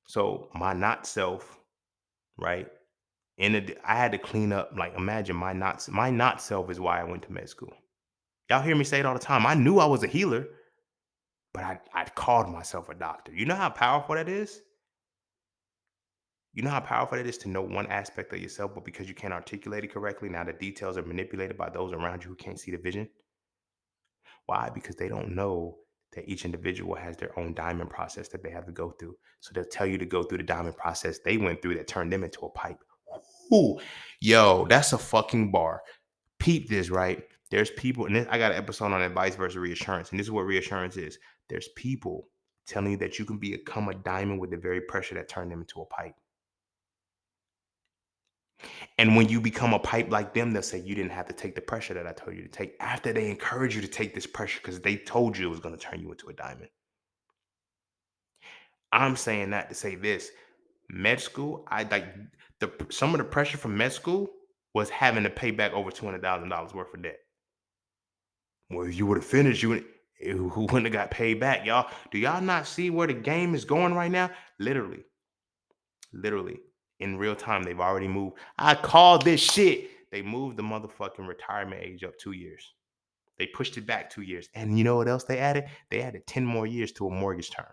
So my not self, right? I had to clean up. Like, imagine my not self is why I went to med school. Y'all hear me say it all the time. I knew I was a healer, but I called myself a doctor. You know how powerful that is? You know how powerful it is to know one aspect of yourself, but because you can't articulate it correctly, now the details are manipulated by those around you who can't see the vision. Why? Because they don't know that each individual has their own diamond process that they have to go through. So they'll tell you to go through the diamond process they went through that turned them into a pipe. Ooh, yo, that's a fucking bar. Peep this, right? There's people, and I got an episode on advice versus reassurance, and this is what reassurance is. There's people telling you that you can become a diamond with the very pressure that turned them into a pipe. And when you become a pipe like them, they'll say you didn't have to take the pressure that I told you to take, after they encourage you to take this pressure because they told you it was going to turn you into a diamond. I'm saying that to say this: med school, I like some of the pressure from med school was having to pay back over $200,000 worth of debt. Well, if you would have finished, who wouldn't have got paid back, y'all. Do y'all not see where the game is going right now? Literally, in real time, they've already moved. I call this shit. They moved the motherfucking retirement age up 2 years. They pushed it back 2 years. And you know what else they added? They added 10 more years to a mortgage term.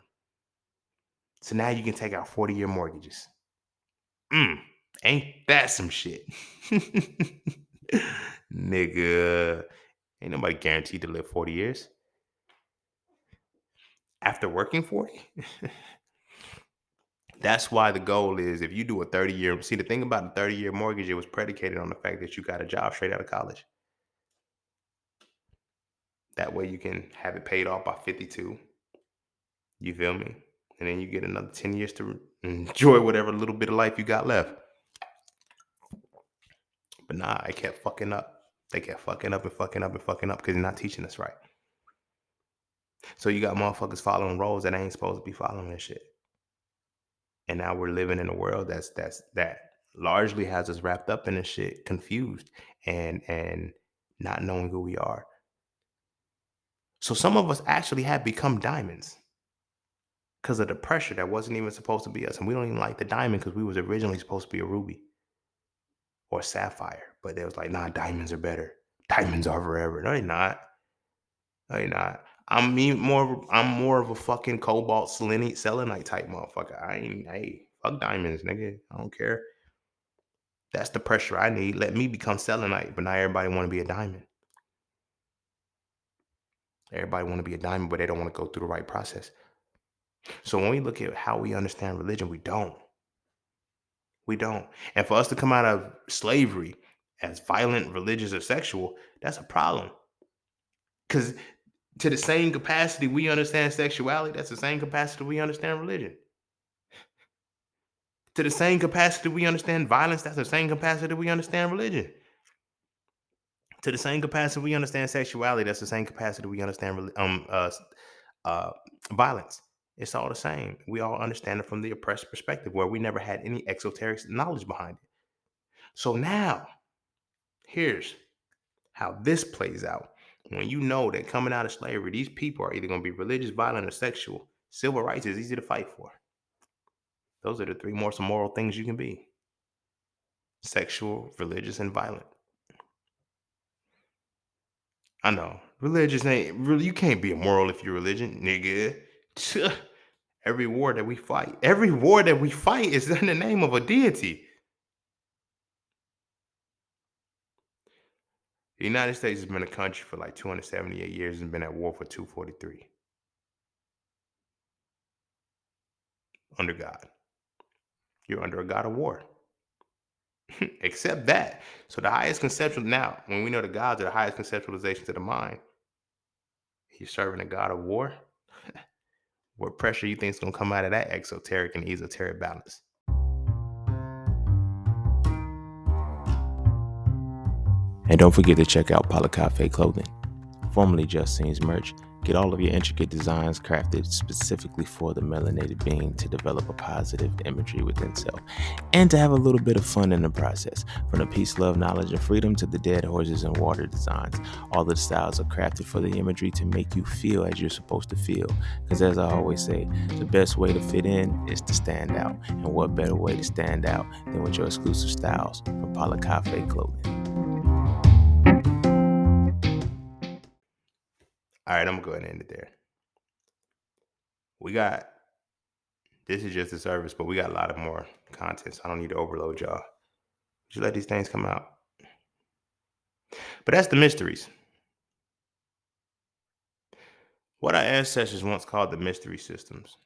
So now you can take out 40-year mortgages. Ain't that some shit? Nigga, ain't nobody guaranteed to live 40 years. After working 40? That's why the goal is, if you do a 30-year, see, the thing about the 30-year mortgage, it was predicated on the fact that you got a job straight out of college. That way you can have it paid off by 52. You feel me? And then you get another 10 years to enjoy whatever little bit of life you got left. But nah, I kept fucking up. They kept fucking up and fucking up and fucking up because they're not teaching us right. So you got motherfuckers following roles that ain't supposed to be following this shit. And now we're living in a world that largely has us wrapped up in this shit, confused and not knowing who we are. So some of us actually have become diamonds because of the pressure that wasn't even supposed to be us. And we don't even like the diamond because we was originally supposed to be a ruby or sapphire. But they was like, nah, diamonds are better. Diamonds are forever. No, they're not. No, they're not. I'm more of a fucking cobalt selenite type motherfucker. Hey, fuck diamonds, nigga. I don't care. That's the pressure I need. Let me become selenite, but not everybody want to be a diamond. Everybody want to be a diamond, but they don't want to go through the right process. So when we look at how we understand religion, we don't. We don't. And for us to come out of slavery as violent, religious, or sexual, that's a problem. Because to the same capacity we understand sexuality, that's the same capacity we understand religion. To the same capacity we understand violence, that's the same capacity we understand religion. To the same capacity we understand sexuality, that's the same capacity we understand uh, violence. It's all the same. We all understand it from the oppressed perspective, where we never had any exoteric knowledge behind it. So now, here's how this plays out. When you know that coming out of slavery, these people are either going to be religious, violent, or sexual. Civil rights is easy to fight for. Those are the three most immoral things you can be: sexual, religious, and violent. I know. Religious ain't really, you can't be immoral if you're religion, nigga. Every war that we fight is in the name of a deity. The United States has been a country for like 278 years and been at war for 243 under God. You're under a God of war. Accept that. So the highest conceptual now, when we know the gods are the highest conceptualizations of the mind, you're serving a God of war. What pressure you think is gonna come out of that exoteric and esoteric balance? And don't forget to check out Cafe Clothing, formerly Just Scenes merch. Get all of your intricate designs crafted specifically for the melanated being to develop a positive imagery within self and to have a little bit of fun in the process. From the peace, love, knowledge, and freedom to the dead horses and water designs, all of the styles are crafted for the imagery to make you feel as you're supposed to feel. Because as I always say, the best way to fit in is to stand out. And what better way to stand out than with your exclusive styles from Cafe Clothing. All right, I'm gonna go ahead and end it there. We got This is just a service, but we got a lot of more content, so I don't need to overload y'all. Just let these things come out. But that's the mysteries. What our ancestors once called the mystery systems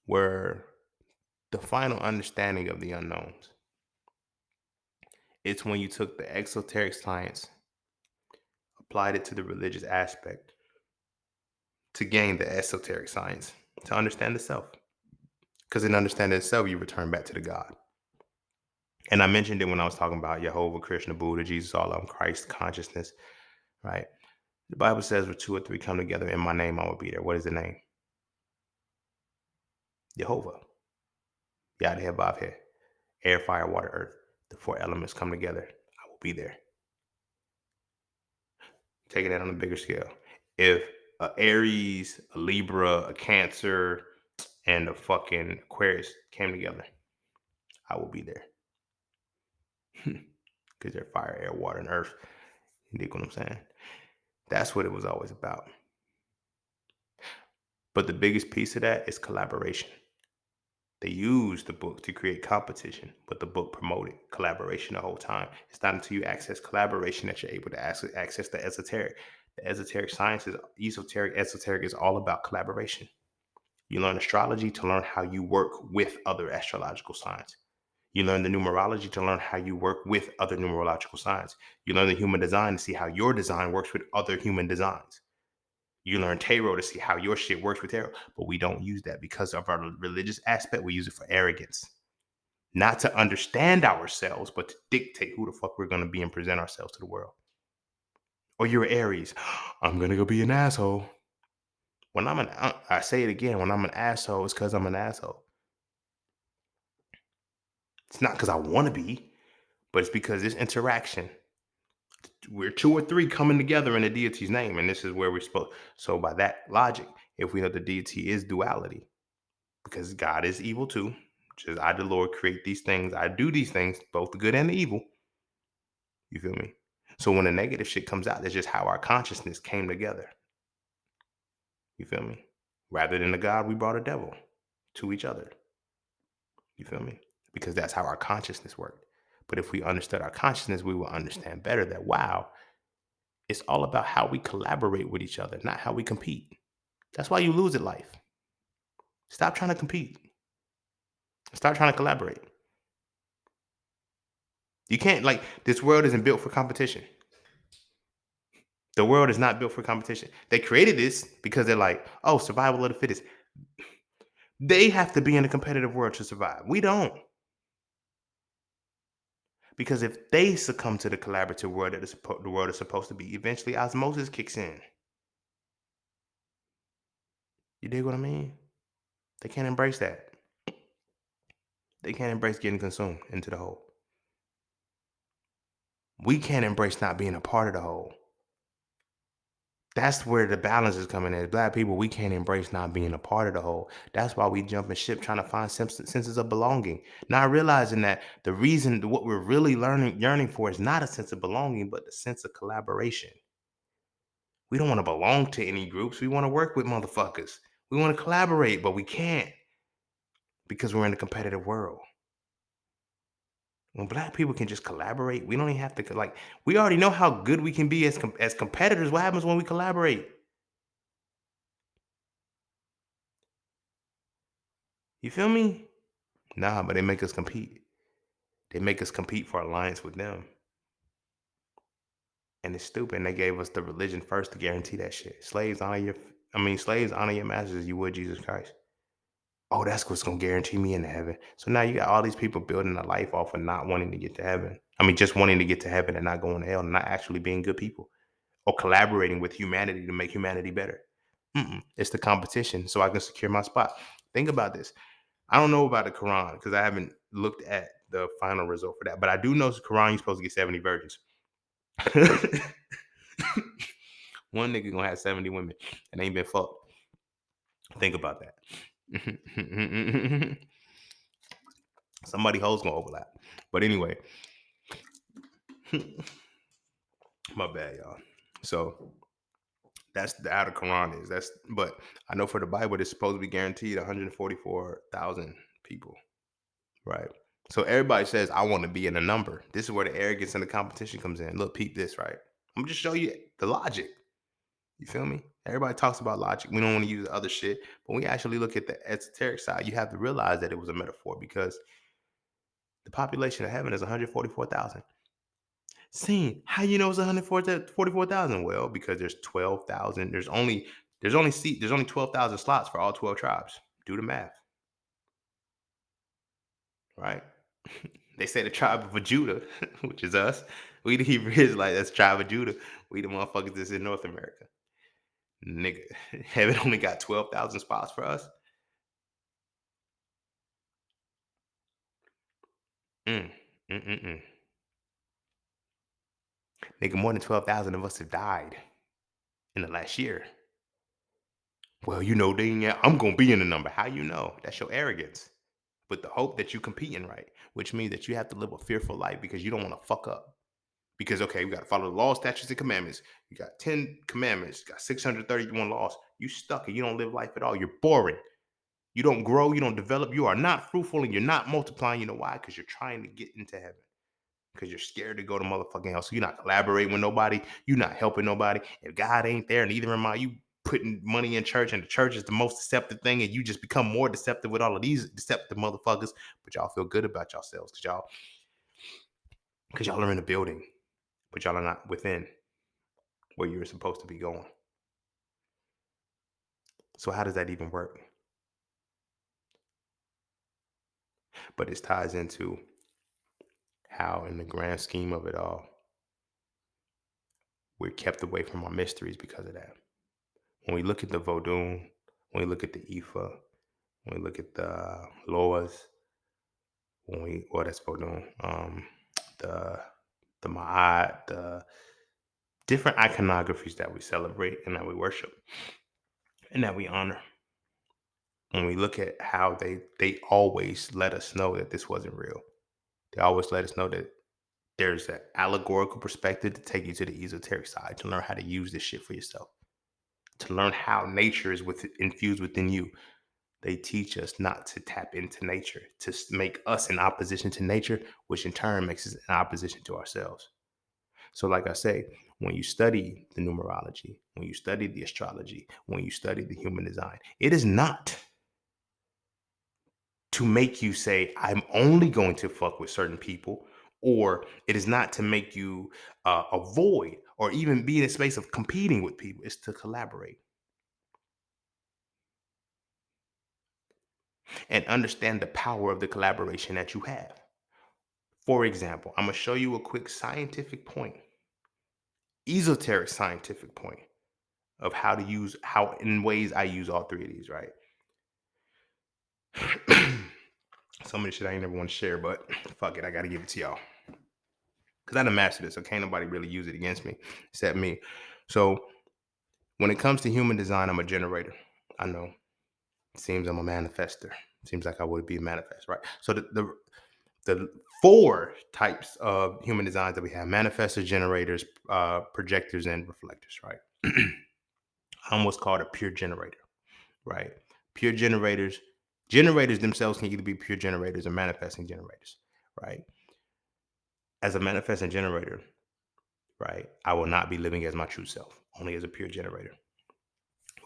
were the final understanding of the unknowns. It's when you took the exoteric science, applied it to the religious aspect to gain the esoteric science, to understand the self. Because in understanding the self, you return back to the God. And I mentioned it when I was talking about Jehovah, Krishna, Buddha, Jesus, all of them, Christ, consciousness, right? The Bible says where two or three come together in my name, I will be there. What is the name? Jehovah. Yadeh Bavhe. Air, fire, water, earth. The four elements come together. I will be there. Taking that on a bigger scale. If a Aries, a Libra, a Cancer, and a fucking Aquarius came together, I will be there. Because they're fire, air, water, and earth. You dig what I'm saying? That's what it was always about. But the biggest piece of that is collaboration. They used the book to create competition, but the book promoted collaboration the whole time. It's not until you access collaboration that you're able to access the esoteric. The esoteric sciences, esoteric is all about collaboration. You learn astrology to learn how you work with other astrological signs. You learn the numerology to learn how you work with other numerological signs. You learn the human design to see how your design works with other human designs. You learn tarot to see how your shit works with tarot, but we don't use that because of our religious aspect. We use it for arrogance, not to understand ourselves, but to dictate who the fuck we're going to be and present ourselves to the world. Or you're Aries. I'm gonna go be an asshole. When I say it again, when I'm an asshole, it's because I'm an asshole. It's not because I want to be, but it's because this interaction, we're two or three coming together in a deity's name, and this is where we're supposed. So by that logic, if we know the deity is duality, because God is evil too, which is I, the Lord, create these things. I do these things, both the good and the evil. You feel me? So when the negative shit comes out, that's just how our consciousness came together. You feel me? Rather than the God, we brought a devil to each other. You feel me? Because that's how our consciousness worked. But if we understood our consciousness, we will understand better that, wow, it's all about how we collaborate with each other, not how we compete. That's why you lose at life. Stop trying to compete. Start trying to collaborate. You can't, like, this world isn't built for competition. The world is not built for competition. They created this because they're like, oh, survival of the fittest. They have to be in a competitive world to survive. We don't. Because if they succumb to the collaborative world that the world is supposed to be, eventually osmosis kicks in. You dig what I mean? They can't embrace that. They can't embrace getting consumed into the whole. We can't embrace not being a part of the whole. That's where the balance is coming in. As Black people, we can't embrace not being a part of the whole. That's why we jump in ship trying to find senses of belonging. Not realizing that the reason what we're really yearning for is not a sense of belonging, but the sense of collaboration. We don't want to belong to any groups. We want to work with motherfuckers. We want to collaborate, but we can't because we're in a competitive world. When Black people can just collaborate, we don't even have to, like, we already know how good we can be as competitors. What happens when we collaborate? You feel me? Nah, but they make us compete. They make us compete for alliance with them. And it's stupid. And they gave us the religion first to guarantee that shit. Slaves honor your masters as you would Jesus Christ. Oh, that's what's gonna guarantee me into heaven. So now you got all these people building a life off of not wanting to get to heaven. Just wanting to get to heaven and not going to hell and not actually being good people or collaborating with humanity to make humanity better. It's the competition so I can secure my spot. Think about this. I don't know about the Quran because I haven't looked at the final result for that, but I do know the Quran you're supposed to get 70 virgins. One nigga gonna have 70 women and ain't been fucked. Think about that. Somebody hoes gonna overlap. But anyway, my bad, y'all. So that's the how the Quran is. But I know for the Bible, it's supposed to be guaranteed 144,000 people, right? So everybody says, I want to be in a number. This is where the arrogance and the competition comes in. Look, peep this, right? I'm gonna just show you the logic. You feel me? Everybody talks about logic. We don't want to use other shit. But when we actually look at the esoteric side, you have to realize that it was a metaphor because the population of heaven is 144,000. Seen, how you know it's 144,000? Well, because there's 12,000. There's only 12,000 slots for all 12 tribes. Do the math, right? They say the tribe of Judah, which is us. We the Hebrew Israelites, that's tribe of Judah. We the motherfuckers that's in North America. Nigga, heaven only got 12,000 spots for us. Mm, mm, mm, mm. Nigga, more than 12,000 of us have died in the last year. Well, dang it, I'm gonna be in the number. How you know? That's your arrogance. But the hope that you competing right, which means that you have to live a fearful life because you don't want to fuck up. Because okay, we got to follow the laws, statutes, and commandments. You got 10 commandments, you got 631 laws. You stuck and you don't live life at all. You're boring. You don't grow, you don't develop, you are not fruitful, and you're not multiplying. You know why? Because you're trying to get into heaven. Because you're scared to go to motherfucking hell. So you're not collaborating with nobody. You're not helping nobody. If God ain't there, neither am I. You putting money in church, and the church is the most deceptive thing, and you just become more deceptive with all of these deceptive motherfuckers. But y'all feel good about yourselves because y'all are in the building, but y'all are not within where you're supposed to be going. So how does that even work? But it ties into how, in the grand scheme of it all, We're kept away from our mysteries because of that. When we look at the Vodun, when we look at the Ifa, when we look at the Loas, that's Vodun, the Ma'at, the different iconographies that we celebrate and that we worship and that we honor. When we look at how they always let us know that this wasn't real. They always let us know that there's an allegorical perspective to take you to the esoteric side, to learn how to use this shit for yourself, to learn how nature is infused within you. They teach us not to tap into nature, to make us in opposition to nature, which in turn makes us in opposition to ourselves. So, like I say, when you study the numerology, when you study the astrology, when you study the human design, it is not to make you say, I'm only going to fuck with certain people, or it is not to make you avoid or even be in a space of competing with people. It's to collaborate and understand the power of the collaboration that you have. For example, I'm going to show you a quick scientific point, esoteric scientific point of how in ways I use all three of these, right? Some of the shit I ain't never want to share, but fuck it, I got to give it to y'all. Because I done mastered it, so can't nobody really use it against me except me. So when it comes to human design, I'm a generator. I know. It seems I'm a manifester. Seems like I would be a manifest, right? So the four types of human designs that we have: manifestors, generators, projectors, and reflectors, right? I'm what's called a pure generator, right? Pure generators themselves can either be pure generators or manifesting generators, right? As a manifesting generator, right, I will not be living as my true self, only as a pure generator,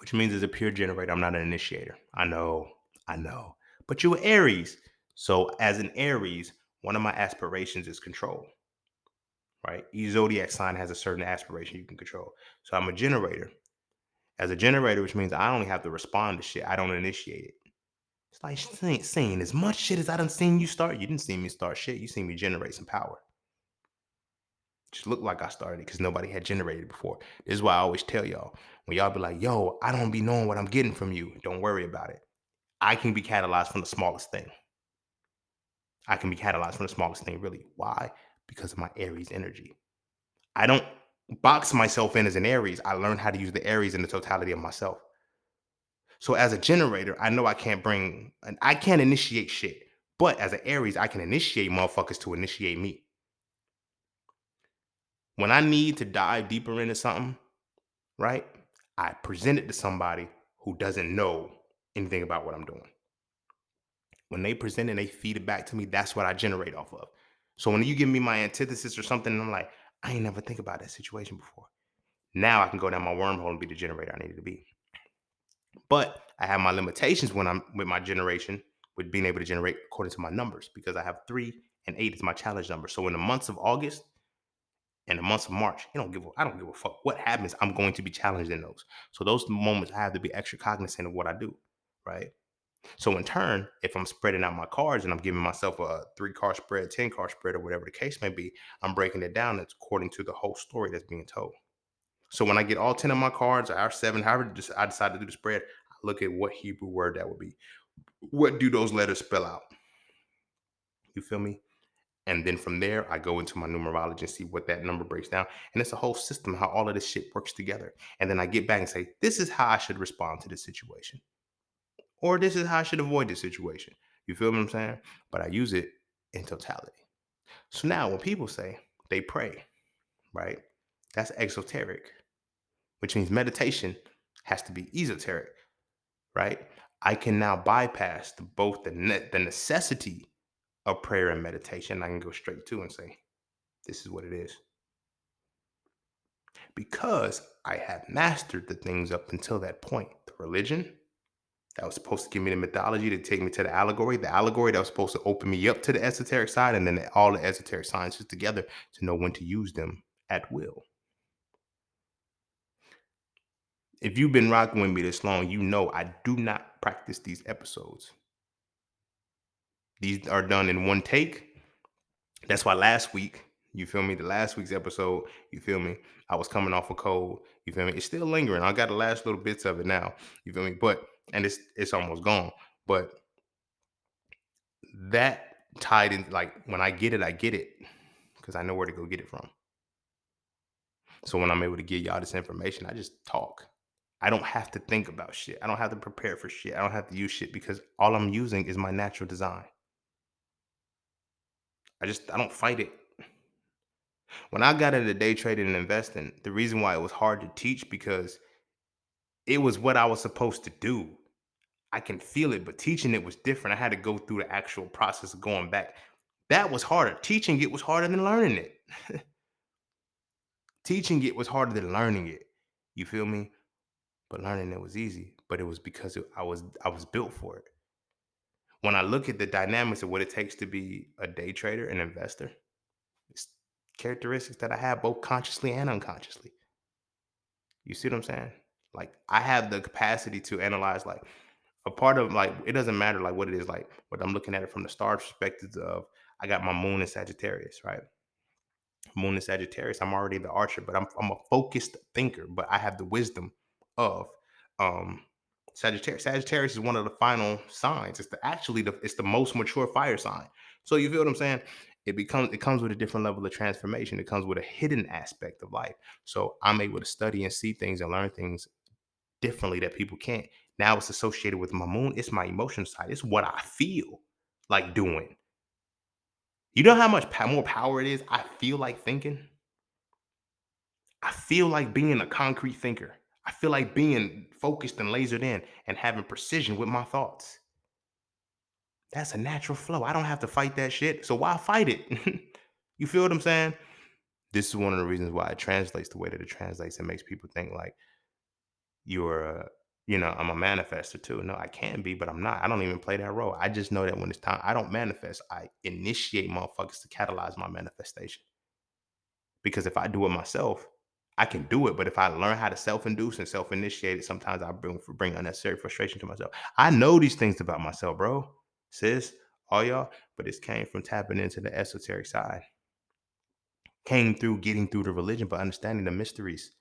which means as a pure generator, I'm not an initiator. I know, but you're Aries. So as an Aries, one of my aspirations is control, right? Each zodiac sign has a certain aspiration you can control. So I'm a generator. As a generator, which means I only have to respond to shit. I don't initiate it. It's like saying as much shit as I done seen you start. You didn't see me start shit. You seen me generate some power. Just looked like I started it because nobody had generated before. This is why I always tell y'all, when y'all be like, yo, I don't be knowing what I'm getting from you. Don't worry about it. I can be catalyzed from the smallest thing. I can be catalyzed from the smallest thing, really. Why? Because of my Aries energy. I don't box myself in as an Aries. I learned how to use the Aries in the totality of myself. So as a generator, I know I can't initiate shit. But as an Aries, I can initiate motherfuckers to initiate me. When I need to dive deeper into something, right? I present it to somebody who doesn't know anything about what I'm doing. When they present and they feed it back to me, that's what I generate off of. So when you give me my antithesis or something, and I'm like, I ain't never think about that situation before. Now I can go down my wormhole and be the generator I needed to be. But I have my limitations when I'm with my generation, with being able to generate according to my numbers, because I have 3 and 8 is my challenge number. So in the months of August and the months of March, I don't give a fuck what happens. I'm going to be challenged in those. So those moments I have to be extra cognizant of what I do, right? So in turn, if I'm spreading out my cards and I'm giving myself a 3 card spread, 10 card spread, or whatever the case may be, I'm breaking it down according to the whole story that's being told. So when I get all 10 of my cards, or 7, however I decide to do the spread, I look at what Hebrew word that would be. What do those letters spell out? You feel me? And then from there, I go into my numerology and see what that number breaks down. And it's a whole system, how all of this shit works together. And then I get back and say, this is how I should respond to this situation. Or this is how I should avoid this situation. You feel what I'm saying? But I use it in totality. So now when people say they pray, right? That's exoteric, which means meditation has to be esoteric, right? I can now bypass both the necessity of prayer and meditation. I can go straight to and say, this is what it is. Because I have mastered the things up until that point. The religion that was supposed to give me the mythology to take me to the allegory that was supposed to open me up to the esoteric side, and then all the esoteric sciences together to know when to use them at will. If you've been rocking with me this long, you know I do not practice these episodes. These are done in one take. That's why last week You feel me? The last week's episode, you feel me? I was coming off a cold. You feel me? It's still lingering. I got the last little bits of it now. You feel me? But and it's almost gone. But that tied in, like when I get it because I know where to go get it from. So when I'm able to give y'all this information, I just talk. I don't have to think about shit. I don't have to prepare for shit. I don't have to use shit because all I'm using is my natural design. I don't fight it. When I got into day trading and investing, the reason why it was hard to teach because it was what I was supposed to do. I can feel it, but teaching it was different. I had to go through the actual process of going back. That was harder. Teaching it was harder than learning it. Teaching it was harder than learning it. You feel me? But learning it was easy. But it was because I was built for it. When I look at the dynamics of what it takes to be a day trader and investor, it's characteristics that I have both consciously and unconsciously. You see what I'm saying? Like I have the capacity to analyze like a part of like it doesn't matter like what it is like, but I'm looking at it from the star perspective of I got my moon in Sagittarius, right? Moon in Sagittarius. I'm already the archer, but I'm a focused thinker, but I have the wisdom of um Sagittarius. Sagittarius is one of the final signs. It's the most mature fire sign. So you feel what I'm saying? It comes with a different level of transformation. It comes with a hidden aspect of life. So I'm able to study and see things and learn things differently that people can't. Now it's associated with my moon. It's my emotion side. It's what I feel like doing. You know how much more power it is? I feel like thinking. I feel like being a concrete thinker. I feel like being focused and lasered in and having precision with my thoughts. That's a natural flow. I don't have to fight that shit. So why fight it? You feel what I'm saying? This is one of the reasons why it translates the way that it translates and makes people think like you're I'm a manifester too. No, I can be, but I'm not. I don't even play that role. I just know that when it's time, I don't manifest. I initiate motherfuckers to catalyze my manifestation. Because if I do it myself, I can do it. But if I learn how to self-induce and self-initiate it, sometimes I bring unnecessary frustration to myself. I know these things about myself, bro, sis, all y'all, but this came from tapping into the esoteric side. Came through getting through the religion, but understanding the mysteries.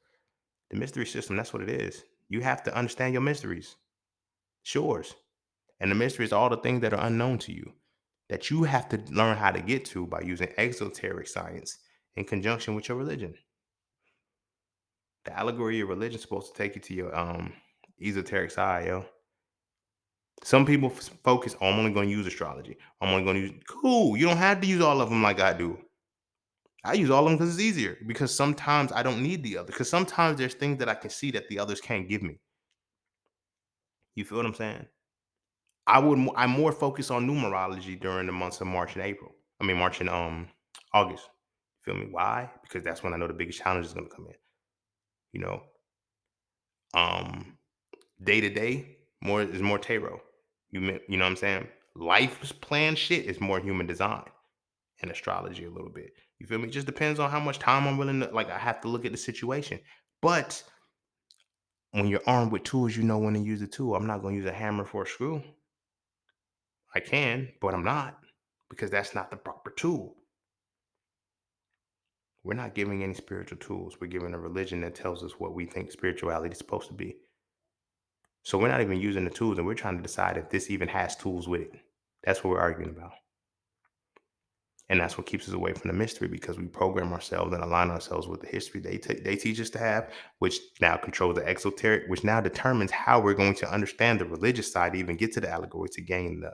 The mystery system, that's what it is. You have to understand your mysteries. It's yours. And the mystery is all the things that are unknown to you that you have to learn how to get to by using exoteric science in conjunction with your religion. The allegory of religion is supposed to take you to your esoteric side, yo. Some people focus, oh, I'm only going to use astrology. I'm only going to use, cool. You don't have to use all of them like I do. I use all of them because it's easier. Because sometimes I don't need the other. Because sometimes there's things that I can see that the others can't give me. You feel what I'm saying? I'm more focused on numerology during the months of March and April. I mean March and August. Feel me? Why? Because that's when I know the biggest challenge is going to come in. You know, um, day to day more tarot. You know what I'm saying? Life's plan shit is more human design and astrology a little bit. You feel me? It just depends on how much time I'm willing to like. I have to look at the situation. But when you're armed with tools, you know when to use the tool. I'm not going to use a hammer for a screw. I can, but I'm not because that's not the proper tool. We're not giving any spiritual tools. We're giving a religion that tells us what we think spirituality is supposed to be. So we're not even using the tools, and we're trying to decide if this even has tools with it. That's what we're arguing about. And that's what keeps us away from the mystery because we program ourselves and align ourselves with the history they teach us to have, which now controls the exoteric, which now determines how we're going to understand the religious side to even get to the allegory to gain the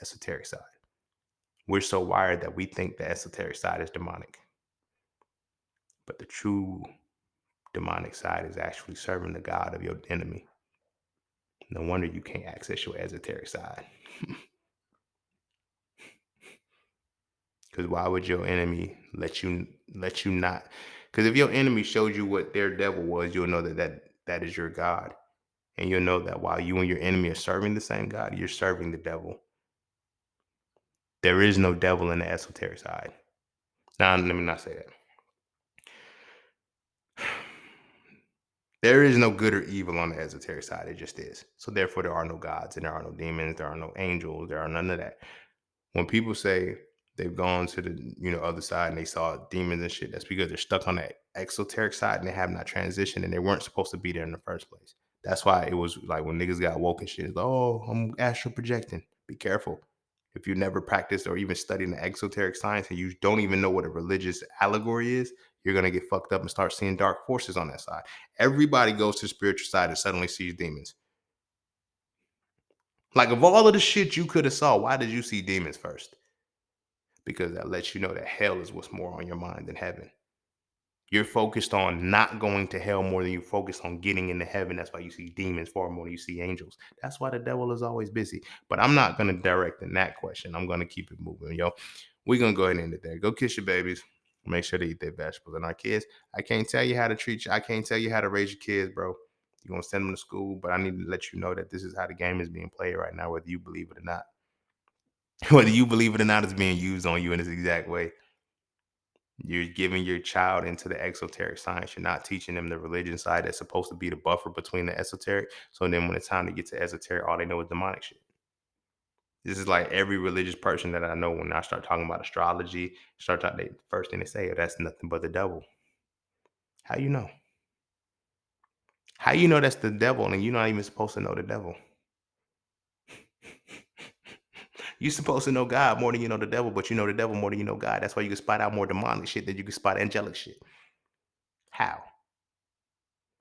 esoteric side. We're so wired that we think the esoteric side is demonic. But the true demonic side is actually serving the God of your enemy. No wonder you can't access your esoteric side. Because why would your enemy let you not? Because if your enemy showed you what their devil was, you'll know that is your God. And you'll know that while you and your enemy are serving the same God, you're serving the devil. There is no devil in the esoteric side. Now, let me not say that. There is no good or evil on the esoteric side. It just is. So therefore, there are no gods and there are no demons. There are no angels. There are none of that. When people say they've gone to the other side and they saw demons and shit. That's because they're stuck on that exoteric side and they have not transitioned and they weren't supposed to be there in the first place. That's why it was like when niggas got woke and shit, it's like, oh, I'm astral projecting. Be careful. If you never practiced or even studied the exoteric science and you don't even know what a religious allegory is, you're gonna get fucked up and start seeing dark forces on that side. Everybody goes to the spiritual side and suddenly sees demons. Like of all of the shit you could have saw, why did you see demons first? Because that lets you know that hell is what's more on your mind than heaven. You're focused on not going to hell more than you focus on getting into heaven. That's why you see demons far more than you see angels. That's why the devil is always busy. But I'm not going to direct in that question. I'm going to keep it moving, yo. We're going to go ahead and end it there. Go kiss your babies. Make sure they eat their vegetables. And our kids, I can't tell you how to treat you. I can't tell you how to raise your kids, bro. You're going to send them to school, but I need to let you know that this is how the game is being played right now, whether you believe it or not. Whether you believe it or not, it's being used on you in this exact way. You're giving your child into the exoteric science. You're not teaching them the religion side that's supposed to be the buffer between the esoteric. So then when it's time to get to esoteric, all they know is demonic shit. This is like every religious person that I know when I start talking about astrology, start talking, they first thing they say, oh, that's nothing but the devil. How you know? How you know that's the devil and you're not even supposed to know the devil? You're supposed to know God more than you know the devil, but you know the devil more than you know God. That's why you can spot out more demonic shit than you can spot angelic shit. How?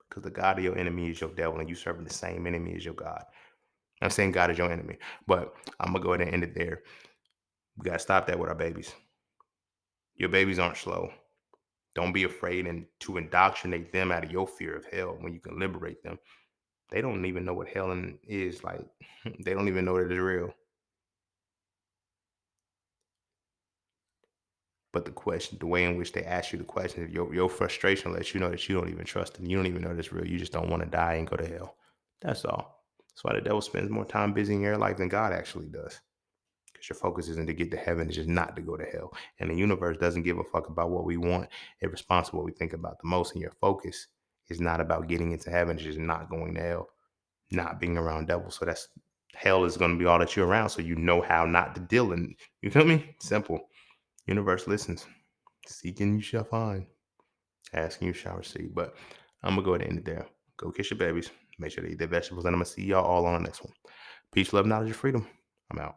Because the God of your enemy is your devil, and you serving the same enemy as your God. I'm saying God is your enemy, but I'm gonna go ahead and end it there. We gotta stop that with our babies. Your babies aren't slow. Don't be afraid and to indoctrinate them out of your fear of hell when you can liberate them. They don't even know what hell is like. They don't even know that it's real. But the question, the way in which they ask you the question, your frustration lets you know that you don't even trust them. You don't even know that it's real. You just don't want to die and go to hell. That's all. That's why the devil spends more time busy in your life than God actually does. Because your focus isn't to get to heaven, it's just not to go to hell. And the universe doesn't give a fuck about what we want. It responds to what we think about the most. And your focus is not about getting into heaven, it's just not going to hell, not being around devils. So that's hell is going to be all that you're around. So you know how not to deal in. You feel me? Simple. Universe listens. Seeking you shall find. Asking you shall receive. But I'm gonna go ahead and end it there. Go kiss your babies. Make sure they eat their vegetables. And I'm gonna see y'all all on the next one. Peace, love, knowledge, and freedom. I'm out.